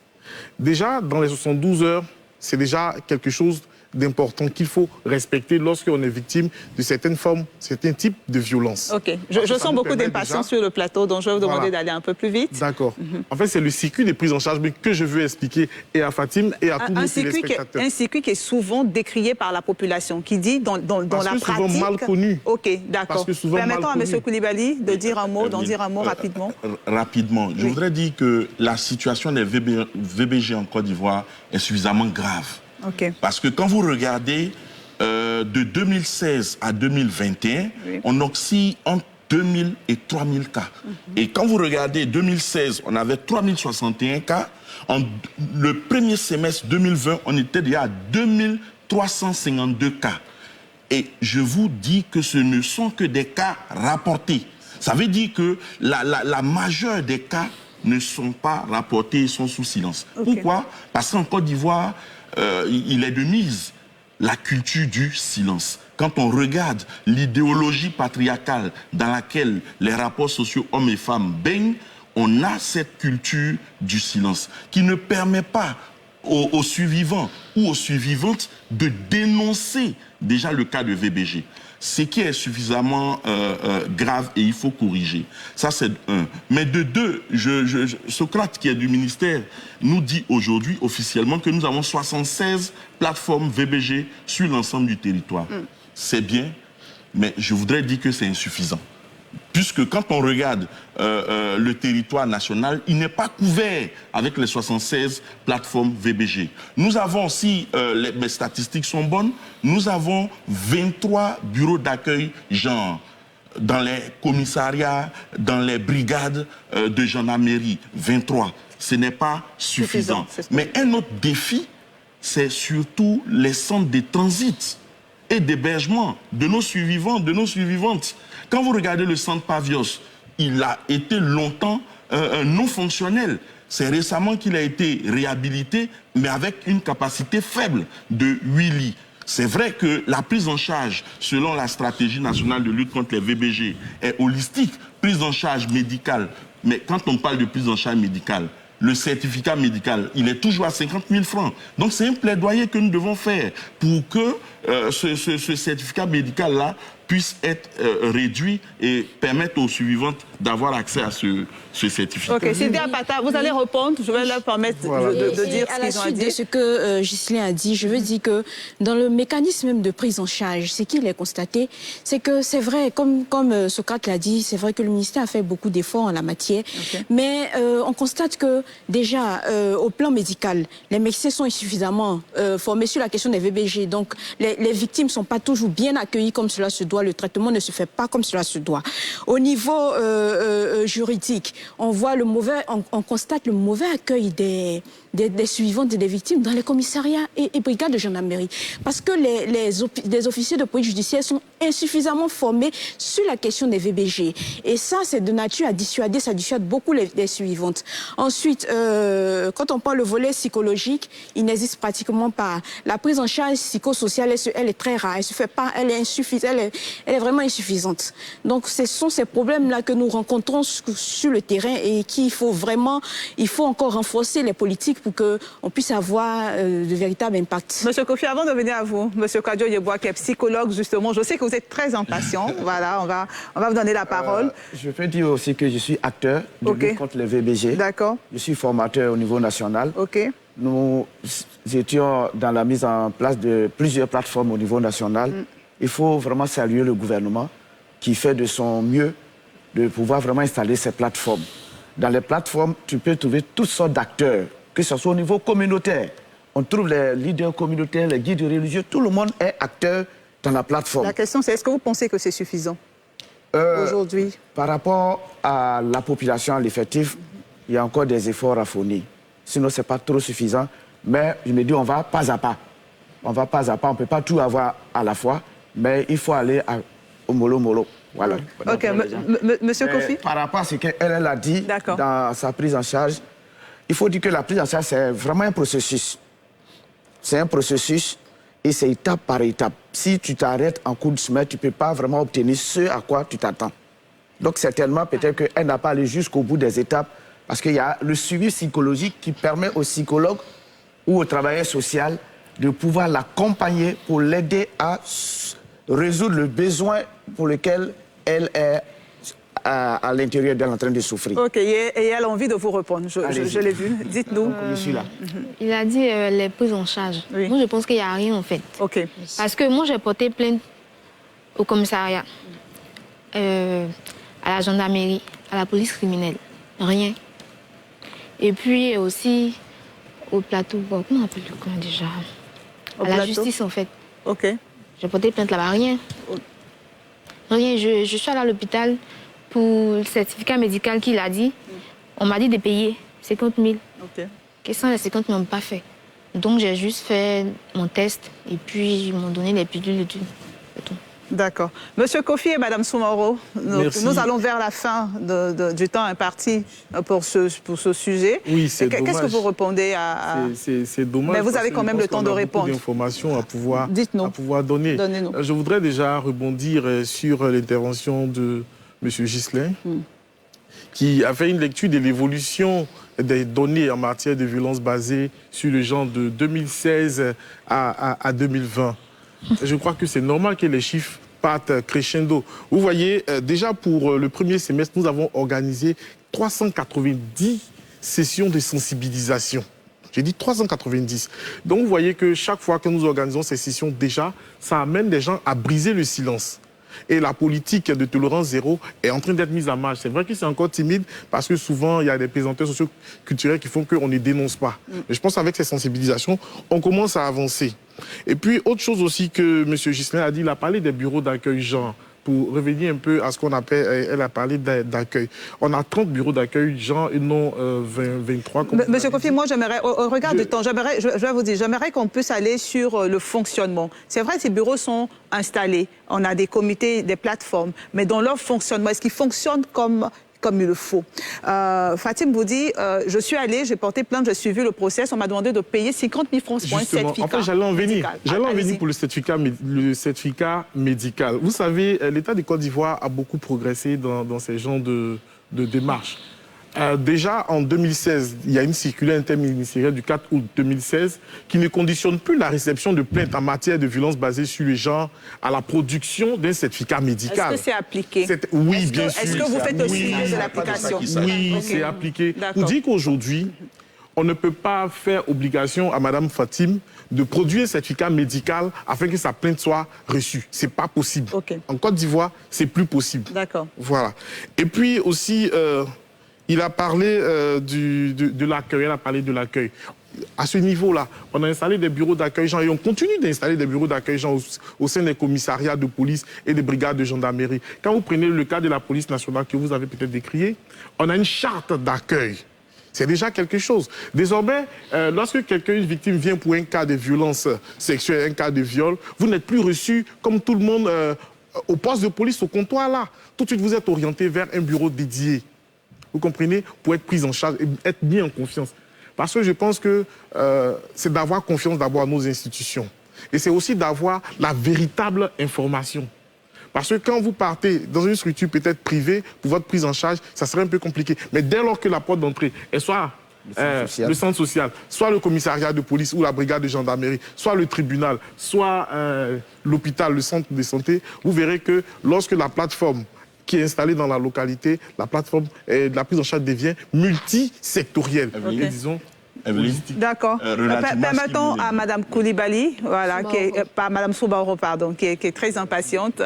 Déjà, dans les 72 heures, c'est déjà quelque chose d'important qu'il faut respecter lorsqu'on est victime de certaines formes, certains types de violences. OK. Je sens beaucoup d'impatience sur le plateau, donc je vais vous demander d'aller un peu plus vite. D'accord. En fait, c'est le circuit de prise en charge que je veux expliquer et à Fatime et à tous nos téléspectateurs. Un circuit qui est souvent décrié par la population, qui dit dans la pratique... souvent mal connu. OK, d'accord. Permettons à M. Koulibaly de dire un mot, d'en dire un mot rapidement. Rapidement. Je voudrais dire que la situation des VBG en Côte d'Ivoire est suffisamment grave. Okay. Parce que quand vous regardez de 2016 à 2021, on oscille entre 2000 et 3000 cas. Et quand vous regardez 2016, on avait 3061 cas. Le premier semestre 2020, on était déjà à 2352 cas. Et je vous dis que ce ne sont que des cas rapportés. Ça veut dire que la majeure des cas ne sont pas rapportés, ils sont sous silence. Okay. Pourquoi? Parce qu'en Côte d'Ivoire, il est de mise la culture du silence. Quand on regarde l'idéologie patriarcale dans laquelle les rapports sociaux hommes et femmes baignent, on a cette culture du silence qui ne permet pas aux survivants ou aux survivantes de dénoncer déjà le cas de VBG. Ce qui est suffisamment grave et il faut corriger. Ça, c'est un. Mais de deux, Socrate, qui est du ministère, nous dit aujourd'hui officiellement que nous avons 76 plateformes VBG sur l'ensemble du territoire. C'est bien, mais je voudrais dire que c'est insuffisant. Puisque quand on regarde le territoire national, il n'est pas couvert avec les 76 plateformes VBG. Nous avons, si mes statistiques sont bonnes, nous avons 23 bureaux d'accueil genre dans les commissariats, dans les brigades de gendarmerie. 23. Ce n'est pas suffisant. Mais un autre défi, c'est surtout les centres de transit et d'hébergement de nos survivants, de nos survivantes. Quand vous regardez le centre Pavios, il a été longtemps non fonctionnel. C'est récemment qu'il a été réhabilité, mais avec une capacité faible de 8 lits. C'est vrai que la prise en charge, selon la stratégie nationale de lutte contre les VBG, est holistique, prise en charge médicale. Mais quand on parle de prise en charge médicale, le certificat médical, il est toujours à 50 000 francs. Donc c'est un plaidoyer que nous devons faire pour que ce certificat médical-là puisse être réduit et permettre aux survivantes d'avoir accès à ce certificat. Ok, Sylvie Apata, vous allez répondre, je vais leur permettre de dire ce qu'ils ont dit. À la suite de ce que Ghislain a dit, je veux dire que dans le mécanisme même de prise en charge, ce qu'il est constaté, c'est que c'est vrai, comme Socrate l'a dit, c'est vrai que le ministère a fait beaucoup d'efforts en la matière, mais on constate que déjà, au plan médical, les médecins sont insuffisamment formés sur la question des VBG, donc les victimes ne sont pas toujours bien accueillies comme cela se doit, le traitement ne se fait pas comme cela se doit. Au niveau juridique, on constate le mauvais accueil des suivantes et des victimes dans les commissariats et brigades de gendarmerie. Parce que les officiers de police judiciaire sont insuffisamment formés sur la question des VBG. Et ça, c'est de nature à dissuader, ça dissuade beaucoup les suivantes. Ensuite, quand on parle le volet psychologique, il n'existe pratiquement pas. La prise en charge psychosociale, elle est très rare, elle se fait pas, elle est insuffisante, elle est vraiment insuffisante. Donc, ce sont ces problèmes-là que nous rencontrons sur le terrain et qu'il faut vraiment, il faut encore renforcer les politiques pour qu'on puisse avoir de véritables impacts. Monsieur Kofi, avant de venir à vous, Monsieur Kwadjo Yeboah, qui est psychologue, justement, je sais que vous êtes très impatient. Voilà, on va vous donner la parole. Je peux dire aussi que je suis acteur de lutte contre les VBG. D'accord. Je suis formateur au niveau national. Nous étions dans la mise en place de plusieurs plateformes au niveau national. Il faut vraiment saluer le gouvernement qui fait de son mieux de pouvoir vraiment installer ces plateformes. Dans les plateformes, tu peux trouver toutes sortes d'acteurs, que ce soit au niveau communautaire. On trouve les leaders communautaires, les guides religieux, tout le monde est acteur dans la plateforme. La question, c'est est-ce que vous pensez que c'est suffisant aujourd'hui? Par rapport à la population, à l'effectif, il y a encore des efforts à fournir. Sinon, ce n'est pas trop suffisant. Mais je me dis, on va pas à pas. On va pas à pas, on ne peut pas tout avoir à la fois, mais il faut aller au mollo-mollo. Voilà. Ok, monsieur Kofi. Par rapport à ce qu'elle a dit dans sa prise en charge, il faut dire que la prise en charge, c'est vraiment un processus. C'est un processus et c'est étape par étape. Si tu t'arrêtes en cours de chemin, tu ne peux pas vraiment obtenir ce à quoi tu t'attends. Donc certainement, peut-être qu'elle n'a pas allé jusqu'au bout des étapes parce qu'il y a le suivi psychologique qui permet au psychologue ou au travailleur social de pouvoir l'accompagner pour l'aider à résoudre le besoin pour lequel elle est à l'intérieur d'elle en train de souffrir. Ok, et elle a envie de vous répondre, je l'ai vu. Dites-nous. Je suis là. Il a dit les prises en charge. Oui. Moi, je pense qu'il n'y a rien en fait. Ok. Parce que moi, j'ai porté plainte au commissariat, à la gendarmerie, à la police criminelle. Rien. Et puis aussi au plateau, comment on appelle le camp déjà? À la justice en fait. Ok. J'ai porté plainte là-bas, rien. Rien, je suis allée à l'hôpital pour le certificat médical qu'il a dit. On m'a dit de payer 50 000. Ok. Qu'est-ce que les 50 000 n'ont pas fait? Donc j'ai juste fait mon test et puis ils m'ont donné les pilules et tout. D'accord. Monsieur Kofi et Madame Soumoro, nous allons vers la fin du temps imparti pour ce sujet. Oui, c'est dommage. Qu'est-ce que vous répondez à... C'est dommage. Mais vous avez quand même le temps de répondre. Il y a beaucoup d'informations à pouvoir donner. Donnez-nous. Je voudrais déjà rebondir sur l'intervention de M. Ghislain, qui a fait une lecture de l'évolution des données en matière de violence basée sur le genre de 2016 à 2020. Je crois que c'est normal que les chiffres partent crescendo. Vous voyez, déjà pour le premier semestre, nous avons organisé 390 sessions de sensibilisation. J'ai dit 390. Donc vous voyez que chaque fois que nous organisons ces sessions, déjà, ça amène les gens à briser le silence. Et la politique de tolérance zéro est en train d'être mise en marche. C'est vrai que c'est encore timide parce que souvent, il y a des présenteurs socio-culturels qui font qu'on ne dénonce pas. Mais je pense qu'avec ces sensibilisations, on commence à avancer. Et puis, autre chose aussi que M. Ghislain a dit, il a parlé des bureaux d'accueil genre. Pour revenir un peu à ce qu'on appelle, elle a parlé d'accueil. On a 30 bureaux d'accueil genre et non 23. Monsieur Kofi, moi, j'aimerais, au regard du temps, je vais vous dire, j'aimerais qu'on puisse aller sur le fonctionnement. C'est vrai, ces bureaux sont installés. On a des comités, des plateformes. Mais dans leur fonctionnement, est-ce qu'ils fonctionnent comme il le faut? Fatim vous dit, je suis allée, j'ai porté plainte, j'ai suivi le process, on m'a demandé de payer 50 000 francs pour un certificat. En fait, j'allais en venir. J'allais en venir pour le certificat médical. Vous savez, l'État de Côte d'Ivoire a beaucoup progressé dans ces genres de démarches. Déjà, en 2016, il y a une circulaire interministérielle du 4 août 2016 qui ne conditionne plus la réception de plaintes en matière de violence basée sur le genre à la production d'un certificat médical. Est-ce que c'est appliqué? Oui, bien sûr. Est-ce que vous faites aussi de l'application? Oui, c'est appliqué. Vous dites qu'aujourd'hui, on ne peut pas faire obligation à Mme Fatim de produire un certificat médical afin que sa plainte soit reçue. Ce n'est pas possible. En Côte d'Ivoire, c'est plus possible. D'accord. Voilà. Et puis aussi... il a parlé de l'accueil, elle a parlé de l'accueil. À ce niveau-là, on a installé des bureaux d'accueil gens et on continue d'installer des bureaux d'accueil gens au sein des commissariats de police et des brigades de gendarmerie. Quand vous prenez le cas de la police nationale que vous avez peut-être décrié, on a une charte d'accueil. C'est déjà quelque chose. Désormais, lorsque une victime vient pour un cas de violence sexuelle, un cas de viol, vous n'êtes plus reçu comme tout le monde au poste de police, au comptoir là. Tout de suite, vous êtes orienté vers un bureau dédié. Vous comprenez? Pour être pris en charge et être mis en confiance. Parce que je pense que c'est d'avoir confiance d'abord à nos institutions. Et c'est aussi d'avoir la véritable information. Parce que quand vous partez dans une structure peut-être privée, pour votre prise en charge, ça serait un peu compliqué. Mais dès lors que la porte d'entrée est soit le centre social, soit le commissariat de police ou la brigade de gendarmerie, soit le tribunal, soit l'hôpital, le centre de santé, vous verrez que lorsque la plateforme qui est installée dans la localité, la plateforme de la prise en charge devient multisectorielle. Disons, d'accord. Permettons à Mme Koulibaly, voilà, pas Mme Soumoro, pardon, qui est très impatiente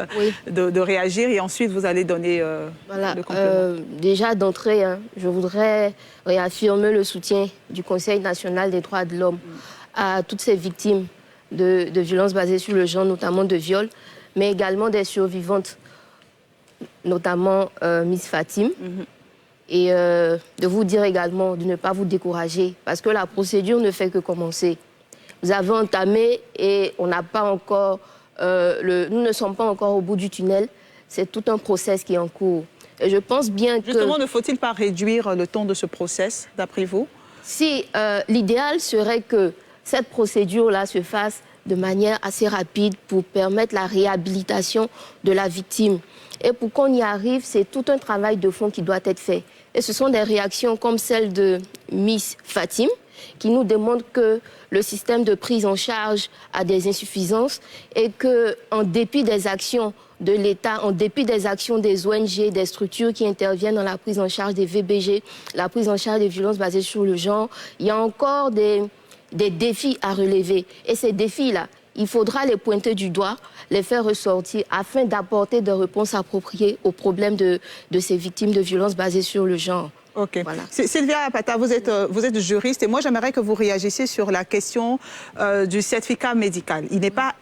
de réagir et ensuite vous allez donner le complément. Déjà d'entrée, je voudrais réaffirmer le soutien du Conseil national des droits de l'homme à toutes ces victimes de violences basées sur le genre, notamment de viol, mais également des survivantes, notamment Miss Fatim. Et de vous dire également de ne pas vous décourager parce que la procédure ne fait que commencer. Vous avez entamé et on n'a pas encore, nous ne sommes pas encore au bout du tunnel. c'est tout un process qui est en cours. Et je pense bien que... Justement, ne faut-il pas réduire le temps de ce process, d'après vous? Si l'idéal serait que cette procédure-là se fasse de manière assez rapide pour permettre la réhabilitation de la victime. Et pour qu'on y arrive, c'est tout un travail de fond qui doit être fait. Et ce sont des réactions comme celle de Miss Fatim, qui nous démontre que le système de prise en charge a des insuffisances et qu'en dépit des actions de l'État, en dépit des actions des ONG, des structures qui interviennent dans la prise en charge des VBG, la prise en charge des violences basées sur le genre, il y a encore des défis à relever. Et ces défis-là, il faudra les pointer du doigt, les faire ressortir afin d'apporter des réponses appropriées aux problèmes de ces victimes de violences basées sur le genre. Ok. Voilà. Sylvia Apata, vous êtes juriste et moi j'aimerais que vous réagissiez sur la question du certificat médical. Il n'est pas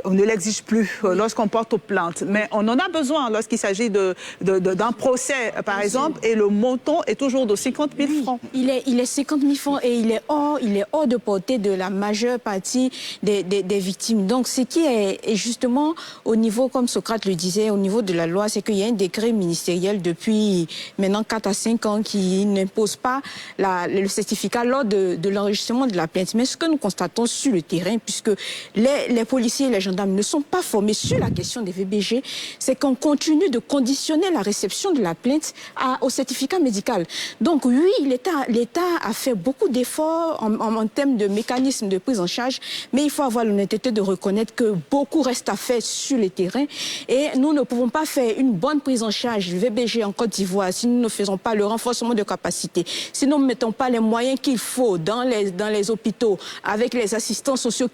on ne l'exige plus lorsqu'on porte plainte, mais on en a besoin lorsqu'il s'agit d'un procès, par exemple, et le montant est toujours de 50 000 francs. Il est 50 000 francs et il est hors de portée de la majeure partie des victimes. Donc ce qui est justement au niveau, comme Socrate le disait, au niveau de la loi, c'est qu'il y a un décret ministériel depuis maintenant 4 à 5 ans qui n'impose pas le certificat lors de l'enregistrement de la plainte. Mais ce que nous constatons sur le terrain, puisque les policiers et les gendarmes ne sont pas formés sur la question des VBG, c'est qu'on continue de conditionner la réception de la plainte au certificat médical. Donc oui, l'État a fait beaucoup d'efforts en termes de mécanismes de prise en charge, mais il faut avoir l'honnêteté de reconnaître que beaucoup reste à faire sur le terrain et nous ne pouvons pas faire une bonne prise en charge du VBG en Côte d'Ivoire si nous ne faisons pas le renforcement de capacité, si nous ne mettons pas les moyens qu'il faut dans les hôpitaux, avec les assistants sociaux,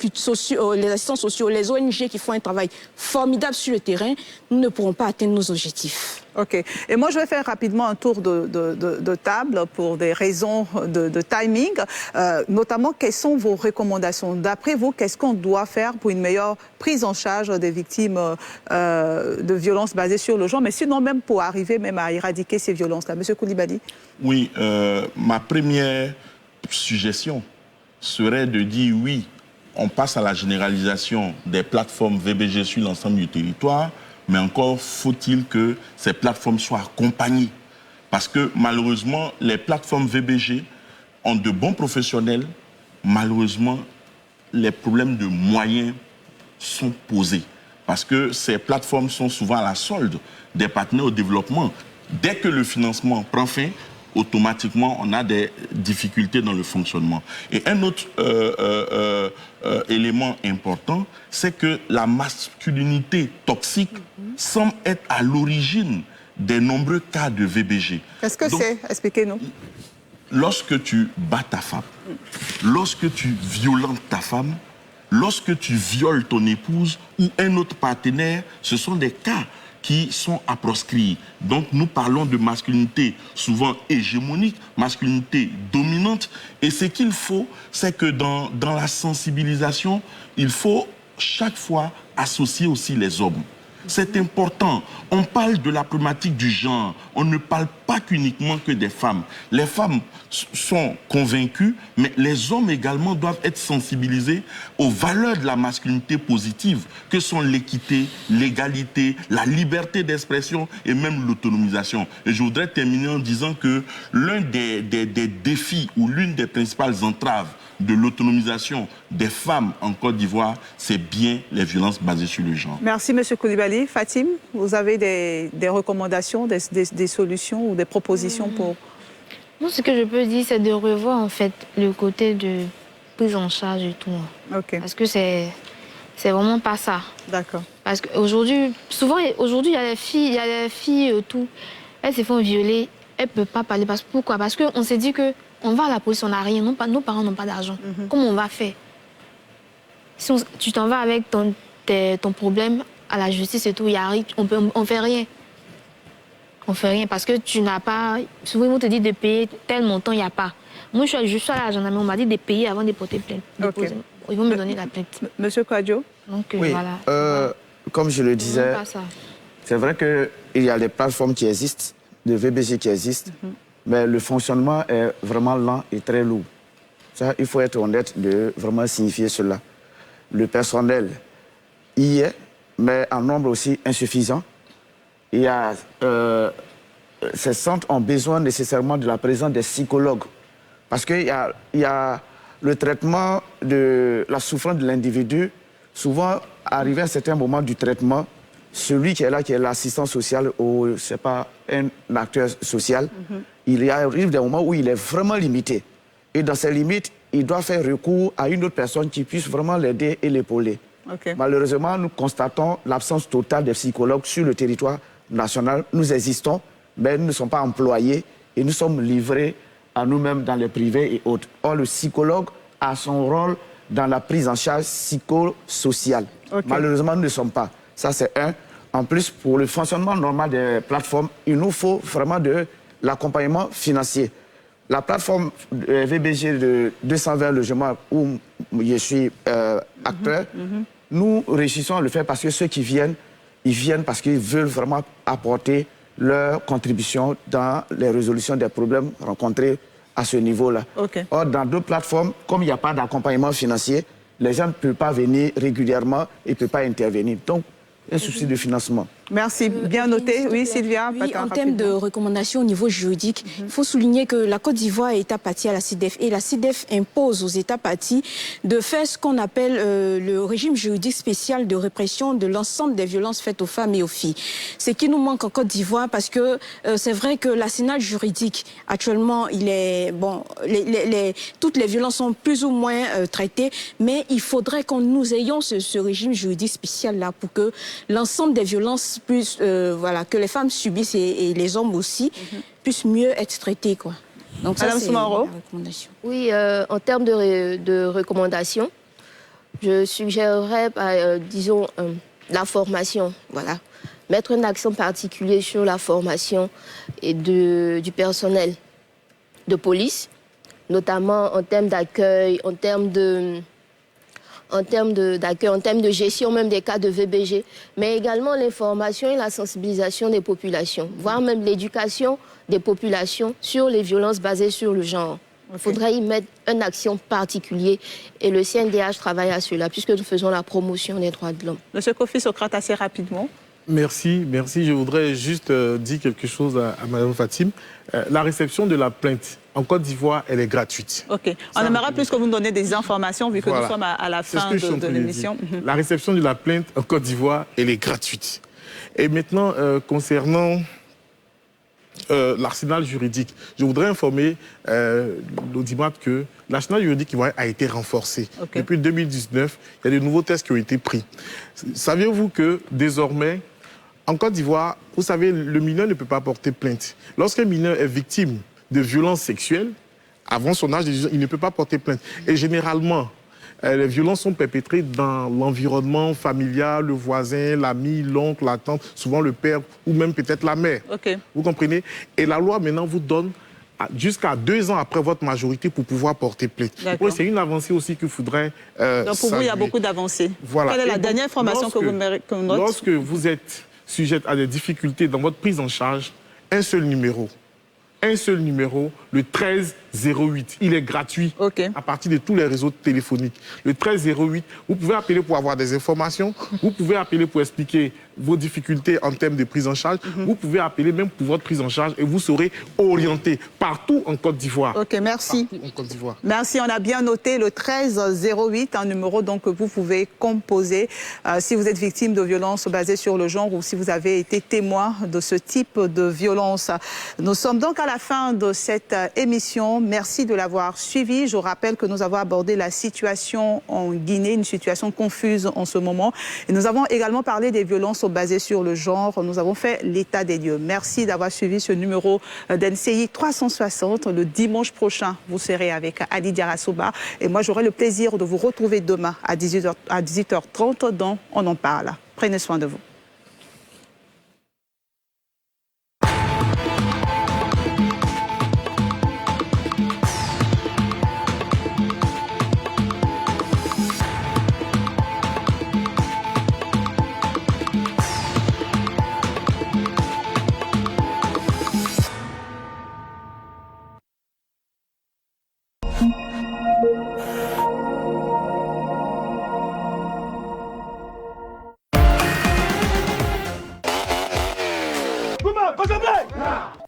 les ONG qui font un travail formidable sur le terrain, nous ne pourrons pas atteindre nos objectifs. Ok. Et moi, je vais faire rapidement un tour de table pour des raisons de timing. Notamment, quelles sont vos recommandations? D'après vous, qu'est-ce qu'on doit faire pour une meilleure prise en charge des victimes de violences basées sur le genre, mais sinon même pour arriver même à éradiquer ces violences-là? Monsieur Koulibaly? Oui, ma première suggestion serait de dire oui, on passe à la généralisation des plateformes VBG sur l'ensemble du territoire, mais encore faut-il que ces plateformes soient accompagnées. Parce que malheureusement, les plateformes VBG ont de bons professionnels. Malheureusement, les problèmes de moyens sont posés. Parce que ces plateformes sont souvent à la solde des partenaires au développement. Dès que le financement prend fin, automatiquement, on a des difficultés dans le fonctionnement. Et un autre élément important, c'est que la masculinité toxique semble être à l'origine des nombreux cas de VBG. Qu'est-ce que c'est? Expliquez-nous. Lorsque tu bats ta femme, lorsque tu violentes ta femme, lorsque tu violes ton épouse ou un autre partenaire, ce sont des cas qui sont à proscrire. Donc nous parlons de masculinité souvent hégémonique, masculinité dominante. Et ce qu'il faut, c'est que dans la sensibilisation, il faut chaque fois associer aussi les hommes. C'est important. On parle de la problématique du genre. On ne parle pas qu'uniquement que des femmes. Les femmes sont convaincues, mais les hommes également doivent être sensibilisés aux valeurs de la masculinité positive, que sont l'équité, l'égalité, la liberté d'expression et même l'autonomisation. Et je voudrais terminer en disant que l'un des défis ou l'une des principales entraves de l'autonomisation des femmes en Côte d'Ivoire, c'est bien les violences basées sur le genre. Merci, M. Koulibaly. Fatim, vous avez des recommandations, des solutions ou des propositions pour... Moi, ce que je peux dire, c'est de revoir en fait le côté de prise en charge et tout. Okay. Parce que c'est vraiment pas ça. D'accord. Parce qu'aujourd'hui, souvent, aujourd'hui, il y a des filles, tout. Elles se font violer, elles ne peuvent pas parler. Pourquoi? Parce qu'on s'est dit que on va à la police, on n'a rien, nos parents n'ont pas d'argent. Comment on va faire? Si tu t'en vas avec ton problème à la justice et tout, on fait rien. On fait rien parce que tu n'as pas... Souvent, ils vont te dire de payer tel montant, il n'y a pas. Moi, je suis juste à la gendarmerie, on m'a dit de payer avant de porter plainte. Okay. Ils vont me donner la plainte. Monsieur Kwadjo? Donc, oui, voilà. Comme je le disais, c'est vrai qu'il y a des plateformes qui existent, des VBG qui existent, mais le fonctionnement est vraiment lent et très lourd. Ça, il faut être honnête de vraiment signifier cela. Le personnel y est, mais en nombre aussi insuffisant. ces centres ont besoin nécessairement de la présence des psychologues. Parce qu'il y a le traitement de la souffrance de l'individu. Souvent, arrivé à un certain moment du traitement, celui qui est là, qui est l'assistant social ou, c'est pas, un acteur social, il arrive des moments où il est vraiment limité. Et dans ces limites, il doit faire recours à une autre personne qui puisse vraiment l'aider et l'épauler. Malheureusement, nous constatons l'absence totale des psychologues sur le territoire national. Nous existons, mais nous ne sommes pas employés et nous sommes livrés à nous-mêmes dans les privés et autres. Or, le psychologue a son rôle dans la prise en charge psychosociale. Malheureusement, nous ne sommes pas. Ça, c'est un. En plus, pour le fonctionnement normal des plateformes, il nous faut vraiment de l'accompagnement financier. La plateforme VBG de 220 logements où je suis acteur, nous réussissons à le faire parce que ceux qui viennent, ils viennent parce qu'ils veulent vraiment apporter leur contribution dans les résolutions des problèmes rencontrés à ce niveau-là. Or, dans d'autres plateformes, comme il n'y a pas d'accompagnement financier, les gens ne peuvent pas venir régulièrement et ne peuvent pas intervenir. Donc, un souci de financement. Merci, bien noté. Oui, Sylvia. Oui, en termes de recommandations au niveau juridique, il faut souligner que la Côte d'Ivoire est État partie à la CIDEF et la CIDEF impose aux États parties de faire ce qu'on appelle le régime juridique spécial de répression de l'ensemble des violences faites aux femmes et aux filles. Ce qui nous manque en Côte d'Ivoire parce que c'est vrai que l'arsenal juridique actuellement, il est bon, toutes les violences sont plus ou moins traitées, mais il faudrait que nous ayons ce régime juridique spécial là pour que l'ensemble des violences plus, voilà, que les femmes subissent et les hommes aussi puissent mieux être traités, quoi. Donc ça, c'est la recommandation. Oui, en termes de recommandations, je suggérerais, disons, la formation, voilà. Mettre un accent particulier sur la formation et du personnel de police, notamment en termes d'accueil, en termes de gestion même des cas de VBG, mais également l'information et la sensibilisation des populations, voire même l'éducation des populations sur les violences basées sur le genre. Il faudrait y mettre un accent particulier et le CNDH travaille à cela puisque nous faisons la promotion des droits de l'homme. Monsieur Kofi Socrate, assez rapidement. Merci. Je voudrais juste dire quelque chose à Mme Fatim. La réception de la plainte en Côte d'Ivoire, elle est gratuite. On aimerait plus que vous nous donniez des informations vu que nous sommes à la fin de l'émission. La réception de la plainte en Côte d'Ivoire, elle est gratuite. Et maintenant, concernant l'arsenal juridique, je voudrais informer l'audimat que l'arsenal juridique a été renforcé. Depuis 2019, il y a de nouveaux tests qui ont été pris. Saviez-vous que désormais, en Côte d'Ivoire, vous savez, le mineur ne peut pas porter plainte. Lorsqu'un mineur est victime de violences sexuelles, avant son âge, il ne peut pas porter plainte. Et généralement, les violences sont perpétrées dans l'environnement familial, le voisin, l'ami, l'oncle, la tante, souvent le père ou même peut-être la mère. Vous comprenez? Et la loi maintenant vous donne jusqu'à 2 ans après votre majorité pour pouvoir porter plainte. C'est une avancée aussi qu'il faudrait donc pour vous, il y a beaucoup d'avancées. Voilà. Quelle est la dernière information que vous notez? Lorsque vous êtes sujette à des difficultés dans votre prise en charge, un seul numéro, le 1308. Il est gratuit à partir de tous les réseaux téléphoniques. Le 1308, vous pouvez appeler pour avoir des informations, vous pouvez appeler pour expliquer vos difficultés en termes de prise en charge, vous pouvez appeler même pour votre prise en charge et vous serez orienté partout en Côte d'Ivoire. Merci. Partout en Côte d'Ivoire. Merci, on a bien noté le 1308, un numéro donc que vous pouvez composer si vous êtes victime de violences basées sur le genre ou si vous avez été témoin de ce type de violence. Nous sommes donc à la fin de cette émission. Merci de l'avoir suivi. Je rappelle que nous avons abordé la situation en Guinée, une situation confuse en ce moment. Et nous avons également parlé des violences basées sur le genre. Nous avons fait l'état des lieux. Merci d'avoir suivi ce numéro d'NCI 360. Le dimanche prochain, vous serez avec Ali Diarasouba. Et moi, j'aurai le plaisir de vous retrouver demain à 18h30 dans On en parle. Prenez soin de vous.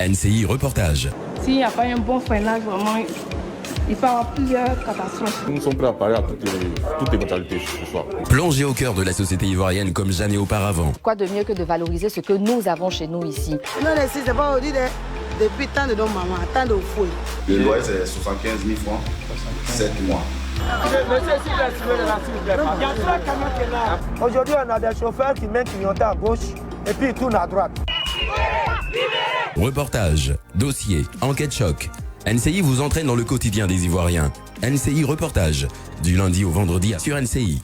NCI Reportage. S'il n'y a pas un bon freinage, vraiment, il peut y avoir plusieurs catastrophes. Nous sommes prêts à parler à toutes les mentalités ce soir. Plongé au cœur de la société ivoirienne comme jamais auparavant. Quoi de mieux que de valoriser ce que nous avons chez nous ici? Non, ici, c'est pas aujourd'hui, depuis tant de nos mamans, tant de fouilles. Le loyer, c'est 75 000 francs, 7 mois. Aujourd'hui, on a des chauffeurs qui mettent clignotant à gauche et puis ils tournent à droite. Reportage, dossier, enquête choc. NCI vous entraîne dans le quotidien des Ivoiriens. NCI Reportage, du lundi au vendredi sur NCI.